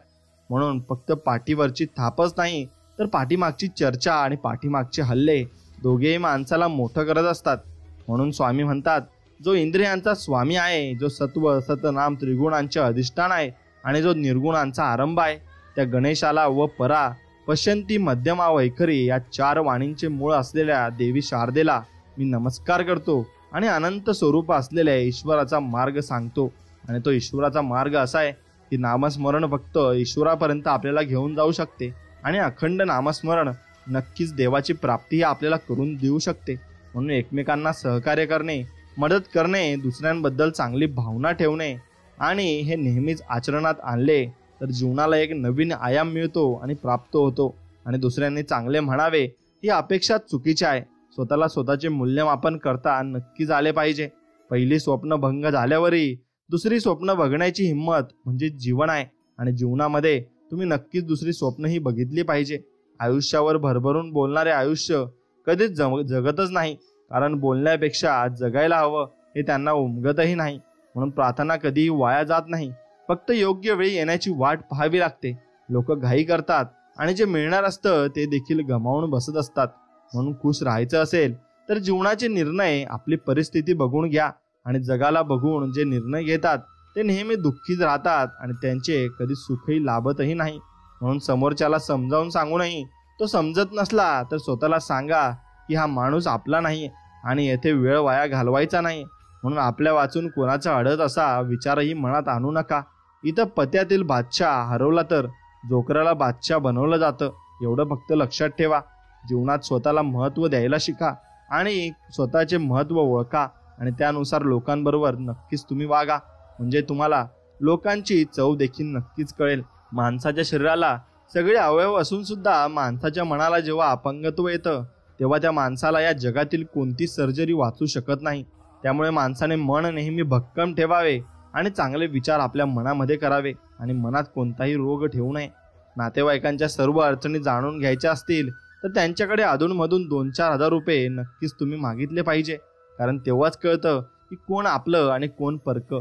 म्हणून फक्त पाठीवरची थापच नाही तर पाठीमागची चर्चा आणि पाठीमागचे हल्ले दोघेही माणसाला मोठं करत असतात. म्हणून स्वामी म्हणतात जो इंद्रियांचा स्वामी आहे, जो सत्व सतनाम त्रिगुणांचे अधिष्ठान आहे आणि जो निर्गुणांचा आरंभ आहे त्या गणेशाला व परा पश्यंती मध्यमा वैखरी या 4 वाणींचे मूळ असलेल्या देवी शारदेला मी नमस्कार करतो आणि अनंत स्वरूप असलेल्या ईश्वराचा मार्ग सांगतो. आणि तो ईश्वराचा मार्ग असा आहे की नामस्मरण फक्त ईश्वरापर्यंत आपल्याला घेऊन जाऊ शकते आणि अखंड नामस्मरण नक्कीच देवाची प्राप्ती आपल्याला करून देऊ शकते. म्हणून एकमेकांना सहकार्य करणे, मदत करणे, दुसऱ्यांबद्दल चांगली भावना ठेवणे आणि हे नेहमीच आचरणात आणले तर जीवनाला एक नवीन आयाम मिळतो आणि प्राप्त होतो. आणि दुसऱ्यांनी चांगले म्हणावे ही अपेक्षा चुकीची आहे. स्वतःला स्वतःचे मूल्यमापन करता नक्कीच आले पाहिजे. पहिली स्वप्न भंग झाल्यावरही दुसरी स्वप्न बघण्याची हिंमत म्हणजे जीवन आहे आणि जीवनामध्ये तुम्ही नक्कीच दुसरी स्वप्नही बघितली पाहिजे. आयुष्यावर भरभरून बोलणारे आयुष्य कधीच जगतच नाही, कारण बोलण्यापेक्षा जगायला हवं हे त्यांना उमगतही नाही. म्हणून प्रार्थना कधीही वाया जात नाही. फक्त योग्य वेळी येण्याची वाट पाहावी लागते. लोक घाई करतात आणि जे मिळणार असतं ते देखील गमावून बसत असतात. म्हणून खुश राहायचं असेल तर जीवनाचे निर्णय आपली परिस्थिती बघून घ्या आणि जगाला बघून जे निर्णय घेतात ते नेहमी दुःखीच राहतात आणि त्यांचे कधी सुखही लाभतही नाही. म्हणून समोरच्याला समजावून सांगूनही तो समजत नसला तर स्वतःला सांगा की हा माणूस आपला नाही आणि येथे वेळ वाया घालवायचा नाही. म्हणून आपल्या वाचून कोणाचा अडत असा विचारही मनात आणू नका. इथं पत्यातील बादशाह हरवला तर जोकराला बादशाह बनवलं जातं एवढं फक्त लक्षात ठेवा. जीवनात स्वतःला महत्त्व द्यायला शिका आणि स्वतःचे महत्त्व ओळखा आणि त्यानुसार लोकांबरोबर नक्कीच तुम्ही वागा. म्हणजे तुम्हाला लोकांची चव देखील नक्कीच कळेल. माणसाच्या शरीराला सगळे अवयव असून सुद्धा माणसाच्या मनाला जेव्हा अपंगत्व येतं तेव्हा त्या माणसाला या जगातील कोणती सर्जरी वाचू शकत नाही. त्यामुळे माणसाने मन नेहमी भक्कम ठेवावे आणि चांगले विचार आपल्या मनामध्ये करावे आणि मनात कोणताही रोग ठेवू नये. नातेवाईकांच्या सर्व अडचणी जाणून घ्यायच्या असतील तर त्यांच्याकडे अधूनमधून 2-4 हजार रुपये नक्कीच तुम्ही मागितले पाहिजे, कारण तेव्हाच कळतं की कोण आपलं आणि कोण परक.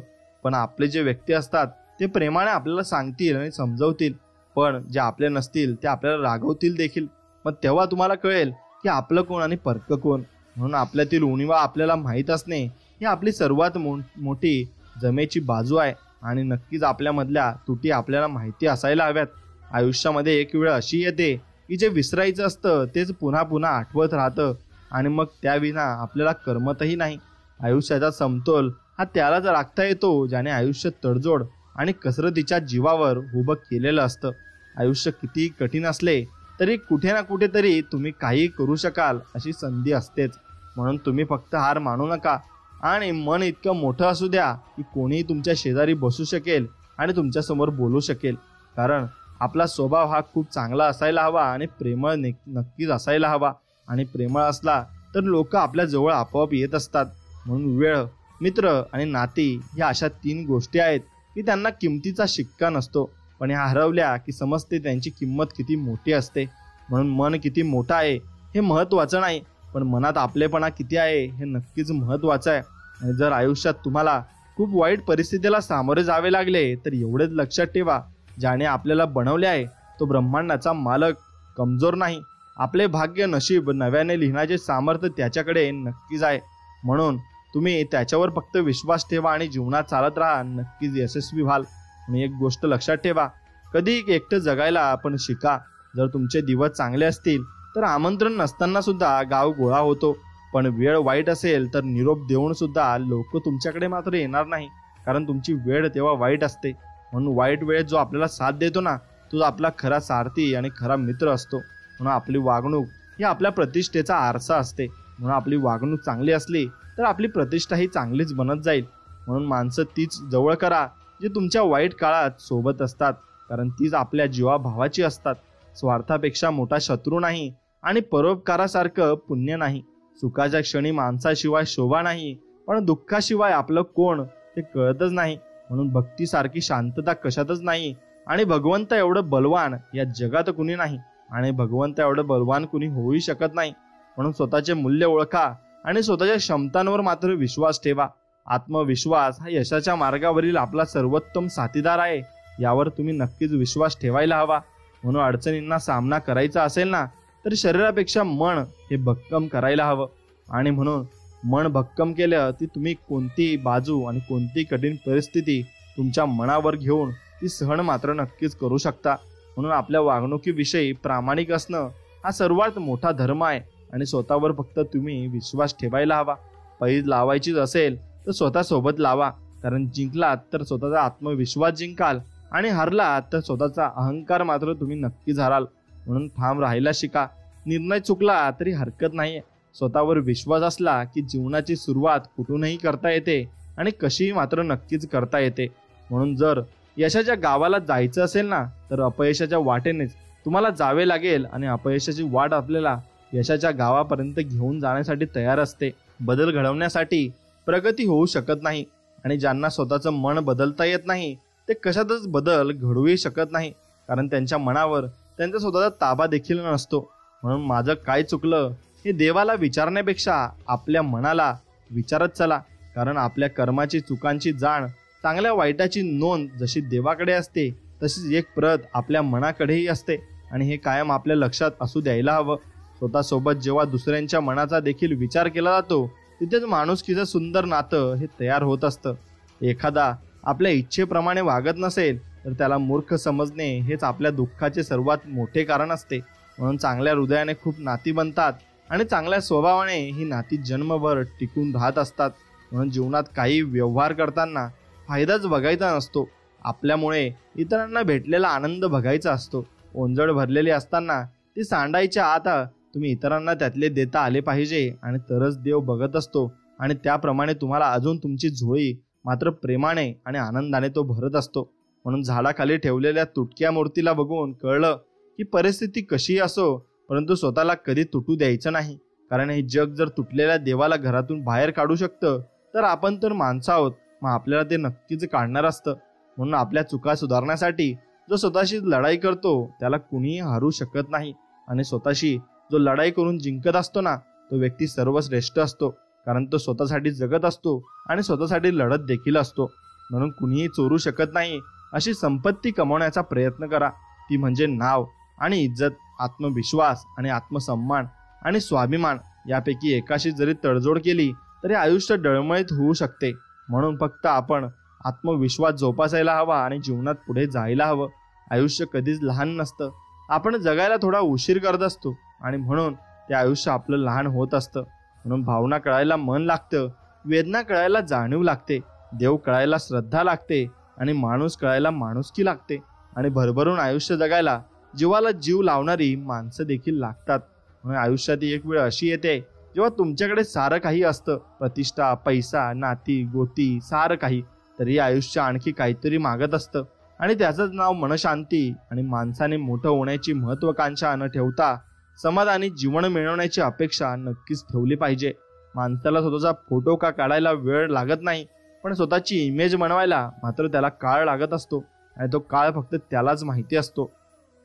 पण आपले जे व्यक्ती असतात ते प्रेमाने आपल्याला सांगतील आणि समजवतील, पण जे आपले नसतील ते आपल्याला रागवतील देखील. मग तेव्हा तुम्हाला कळेल की आपलं कोण आणि परक कोण. म्हणून आपल्यातील उणीवा आपल्याला माहीत असणे ही आपली सर्वात मोठी जमेची बाजू आहे आणि नक्कीच आपल्यामधल्या त्रुटी आपल्याला माहिती असायला हव्यात. आयुष्यामध्ये एक वेळ अशी येते की जे विसरायचं असतं तेच पुन्हा पुन्हा आठवत राहतं आणि मग त्याविना आपल्याला करमतही नाही. आयुष्याचा समतोल हा त्यालाच राखता येतो ज्याने आयुष्य तडजोड आणि कसरतीच्या जीवावर उभं केलेलं असतं. आयुष्य किती कठीण असले तरी कुठे ना कुठेतरी तुम्ही काही करू शकाल अशी संधी असतेच. म्हणून तुम्ही फक्त हार मानू नका आणि मन इतकं मोठं असू द्या की कोणीही तुमच्या शेजारी बसू शकेल आणि तुमच्यासमोर बोलू शकेल. कारण आपला स्वभाव हा खूप चांगला असायला हवा आणि प्रेमळ नक्कीच असायला हवा. आणि प्रेमळ असला तर लोक आपल्या जवळ आपोआप येत असतात. म्हणून वेळ, मित्र आणि नाती ह्या अशा 3 गोष्टी आहेत की त्यांना किमतीचा शिक्का नसतो, पण ह्या हरवल्या की समजते त्यांची किंमत किती मोठी असते. म्हणून मन किती मोठं आहे हे महत्त्वाचं नाही, पण मनात आपलेपणा किती आहे हे नक्कीच महत्त्वाचं आहे. आणि जर आयुष्यात तुम्हाला खूप वाईट परिस्थितीला सामोरे जावे लागले तर एवढेच लक्षात ठेवा, ज्याने आपल्याला बनवले आहे तो ब्रह्मांडाचा मालक कमजोर नाही. आपले भाग्य नशीब नव्याने लिहिण्याचे सामर्थ्य त्याच्याकडे नक्कीच आहे. म्हणून तुम्ही त्याच्यावर फक्त विश्वास ठेवा आणि जीवनात चालत राहा, नक्कीच यशस्वी व्हाल. आणि एक गोष्ट लक्षात ठेवा, कधी एकटं जगायला आपण शिका. जर तुमचे दिवस चांगले असतील तर आमंत्रण नसताना सुद्धा गाव गोळा होतो, पण वेळ वाईट असेल तर निरोप देऊन सुद्धा लोक तुमच्याकडे मात्र येणार नाही, कारण तुमची वेळ तेव्हा वाईट असते. म्हणून वाईट वेळेत जो आपल्याला साथ देतो ना, तो आपला खरा सारथी आणि खरा मित्र असतो. म्हणून आपली वागणूक ही आपल्या प्रतिष्ठेचा आरसा असते. म्हणून आपली वागणूक चांगली असली तर आपली प्रतिष्ठा ही चांगलीच बनत जाईल. म्हणून माणसं तीच जवळ करा जी तुमच्या वाईट काळात सोबत असतात, कारण तीच आपल्या जीवाभावाची असतात. स्वार्थापेक्षा मोठा शत्रू नाही आणि परोपकारासारखं पुण्य नाही. सुखाच्या क्षणी माणसाशिवाय शोभा नाही, पण दुःखाशिवाय आपलं कोण ते कळतच नाही. म्हणून भक्तीसारखी शांतता कशातच नाही, आणि भगवंत एवढं बलवान या जगात कुणी नाही, आणि भगवंत एवढं बलवान कुणी होऊ शकत नाही. म्हणून स्वतःचे मूल्य ओळखा आणि स्वतःच्या क्षमतांवर मात्र विश्वास ठेवा. आत्मविश्वास हा यशाच्या मार्गावरील आपला सर्वोत्तम साथीदार आहे. यावर तुम्ही नक्कीच विश्वास ठेवायला हवा. म्हणून अडचणींना सामना करायचा असेल ना, तर शरीरापेक्षा मन हे भक्कम करायला हवं. आणि म्हणून मन भक्कम केलं की तुम्ही कोणतीही बाजू आणि कोणती कठीण परिस्थिती तुमच्या मनावर घेऊन ती सहन मात्र नक्कीच करू शकता. म्हणून आपल्या वागणुकीविषयी प्रामाणिक असणं हा सर्वात मोठा धर्म आहे. आणि स्वतःवर फक्त तुम्ही विश्वास ठेवायला हवा. पैज लावायचीच असेल तर स्वतःसोबत लावा, कारण जिंकलात तर स्वतःचा आत्मविश्वास जिंकाल, आणि हरलात तर स्वतःचा अहंकार मात्र तुम्ही नक्कीच हराल. म्हणून ठाम राहायला शिका. निर्णय चुकला तरी हरकत नाही. स्वतःवर विश्वास असला की जीवनाची सुरुवात कुठूनही करता येते आणि कशीही मात्र नक्कीच करता येते. म्हणून जर यशाच्या गावाला जायचं असेल ना, तर अपयशाच्या वाटेनेच तुम्हाला जावे लागेल, आणि अपयशाची वाट आपल्याला यशाच्या गावापर्यंत घेऊन जाण्यासाठी तयार असते. बदल घडवण्यासाठी प्रगती होऊ शकत नाही, आणि ज्यांना स्वतःचं मन बदलता येत नाही ते कशातच बदल घडवूही शकत नाही, कारण त्यांच्या मनावर त्यांचा स्वतःचा ताबा देखील नसतो. म्हणून माझं काय चुकलं हे देवाला विचारण्यापेक्षा आपल्या मनाला विचारत चला, कारण आपल्या कर्माची चुकांची जाण, चांगल्या वाईटाची नोंद जशी देवाकडे असते तशीच एक प्रत आपल्या मनाकडेही असते, आणि हे कायम आपल्या लक्षात असू द्यायला हवं. स्वतःसोबत जेव्हा दुसऱ्यांच्या मनाचा देखील विचार केला जातो, तिथेच माणुसकीचं सुंदर नातं हे तयार होत असतं. एखादा आपल्या इच्छेप्रमाणे वागत नसेल तर त्याला मूर्ख समजणे हेच आपल्या दुःखाचे सर्वात मोठे कारण असते. म्हणून चांगल्या हृदयाने खूप नाती बनतात, आणि चांगल्या स्वभावाने ही नाती जन्मभर टिकून राहत असतात. म्हणून जीवनात काही व्यवहार करताना फायदाच बघायचा नसतो, आपल्यामुळे इतरांना भेटलेला आनंद बघायचा असतो. ओंजळ भरलेली असताना ती सांडायच्या आत तुम्ही इतरांना त्यातले देता आले पाहिजे, आणि तरच देव बघत असतो, आणि त्याप्रमाणे तुम्हाला अजून तुमची झोळी मात्र प्रेमाने आणि आनंदाने तो भरत असतो. म्हणून झाडाखाली ठेवलेल्या तुटक्या मूर्तीला बघून कळलं की परिस्थिती कशीही असो, परंतु स्वतःला कधी तुटू द्यायचं नाही, कारण हे जग जर तुटलेल्या देवाला घरातून बाहेर काढू शकतं तर आपण तर माणसं आहोत, मग आपल्याला ते नक्कीच काढणार असतं. म्हणून आपल्या चुका सुधारण्यासाठी जो स्वतःशी लढाई करतो त्याला कुणीही हरू शकत नाही, आणि स्वतःशी जो लढाई करून जिंकत असतो ना, तो व्यक्ती सर्वश्रेष्ठ असतो, कारण तो स्वतःसाठी जगत असतो आणि स्वतःसाठी लढत देखील असतो. म्हणून कुणीही चोरू शकत नाही अशी संपत्ती कमवण्याचा प्रयत्न करा. ती म्हणजे नाव आणि इज्जत, आत्मविश्वास आणि आत्मसन्मान आणि स्वाभिमान यापैकी एकाशी जरी तडजोड केली तरी आयुष्य डळमळीत होऊ शकते. म्हणून फक्त आपण आत्मविश्वास जोपासायला हवा आणि जीवनात पुढे जायला हवं. आयुष्य कधीच लहान नसतं, आपण जगायला थोडा उशीर करत असतो, आणि म्हणून ते आयुष्य आपलं लहान होत असतं. म्हणून भावना कळायला मन लागतं, वेदना कळायला जाणीव लागते, देव कळायला श्रद्धा लागते, आणि माणूस कळायला माणुसकी लागते. आणि भरभरून आयुष्य जगायला जीवाला जीव लावणारी माणसं देखील लागतात. म्हणून आयुष्यात एक वेळ अशी येते जेव्हा तुमच्याकडे सारं काही असतं, प्रतिष्ठा, पैसा, नाती गोती, सारं काही, तरी आयुष्य आणखी काहीतरी मागत असतं, आणि त्याचंच नाव मनशांती. आणि माणसाने मोठं होण्याची महत्वाकांक्षा न ठेवता समाधानी जीवन मिळवण्याची अपेक्षा नक्कीच ठेवली पाहिजे. माणसाला स्वतःचा फोटो का काढायला वेळ लागत नाही, पण स्वतःची इमेज बनवायला मात्र त्याला काळ लागत असतो, आणि तो काळ फक्त त्यालाच माहिती असतो.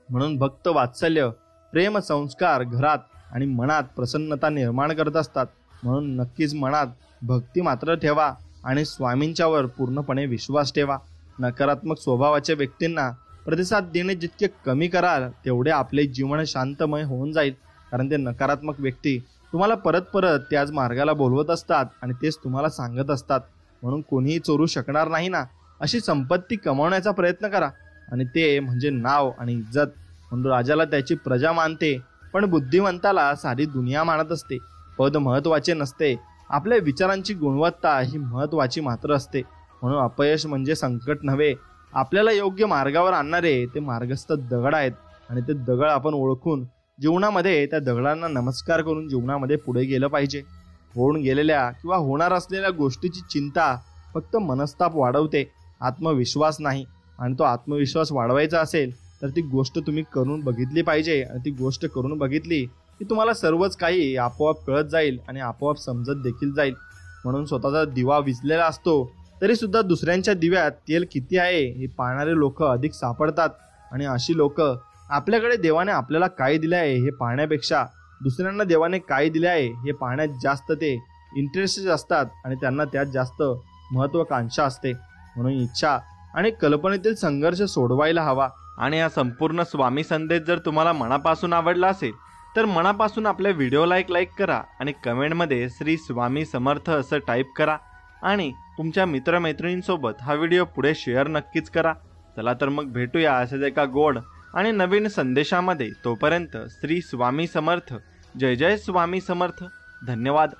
म्हणून भक्त वात्सल्य, प्रेम, संस्कार घरात आणि मनात प्रसन्नता निर्माण करत असतात. म्हणून नक्कीच मनात भक्ती मात्र ठेवा आणि स्वामींच्यावर पूर्णपणे विश्वास ठेवा. नकारात्मक स्वभावाच्या व्यक्तींना प्रतिसाद देणे जितके कमी कराल तेवढे आपले जीवन शांतमय होऊन जाईल, कारण ते नकारात्मक व्यक्ती तुम्हाला परत परत त्याच मार्गाला बोलवत असतात आणि तेच तुम्हाला सांगत असतात. म्हणून कोणीही चोरू शकणार नाही ना अशी संपत्ती कमावण्याचा प्रयत्न करा, आणि ते म्हणजे नाव आणि इज्जत. म्हणून राजाला त्याची प्रजा मानते, पण बुद्धिवंताला सारी दुनिया मानत असते. पद महत्वाचे नसते, आपल्या विचारांची गुणवत्ता ही महत्वाची मात्र असते. म्हणून अपयश म्हणजे संकट नव्हे, आपल्याला योग्य मार्गावर आणणारे ते मार्गस्थ दगड आहेत. आणि ते दगड आपण ओळखून जीवनामध्ये त्या दगडांना नमस्कार करून जीवनामध्ये पुढे गेलं पाहिजे. होऊन गेलेल्या किंवा होणार असलेल्या गोष्टीची चिंता फक्त मनस्ताप वाढवते, आत्मविश्वास नाही. आणि तो आत्मविश्वास वाढवायचा असेल तर ती गोष्ट तुम्ही करून बघितली पाहिजे. आणि ती गोष्ट करून बघितली की तुम्हाला सर्वच काही आपोआप कळत जाईल आणि आपोआप समजत देखील जाईल. म्हणून स्वतःचा दिवा विझलेला असतो तरी सुद्धा दुसऱ्यांच्या दिव्यात तेल किती आहे हे पाहणारे लोक अधिक सापडतात. आणि अशी लोक आपल्याकडे देवाने आपल्याला काय दिले आहे हे पाहण्यापेक्षा दुसऱ्यांना देवाने काय दिले आहे हे पाहण्यात जास्त ते इंटरेस्टेड असतात, आणि त्यांना त्यात जास्त महत्वाकांक्षा असते. म्हणून इच्छा आणि कल्पनेतील संघर्ष सोडवायला हवा. आणि हा संपूर्ण स्वामी संदेश जर तुम्हाला मनापासून आवडला असेल तर मनापासून आपल्या व्हिडिओला एक लाईक करा आणि कमेंटमध्ये श्री स्वामी समर्थ असं टाईप करा. आणि तुमच्या मित्रमैत्रिणींसोबत हा व्हिडिओ पुढे शेअर नक्कीच करा. चला तर मग भेटूया असेच एका गोड आणि नवीन संदेशामध्ये. तोपर्यंत श्री स्वामी समर्थ. जय जय स्वामी समर्थ. धन्यवाद.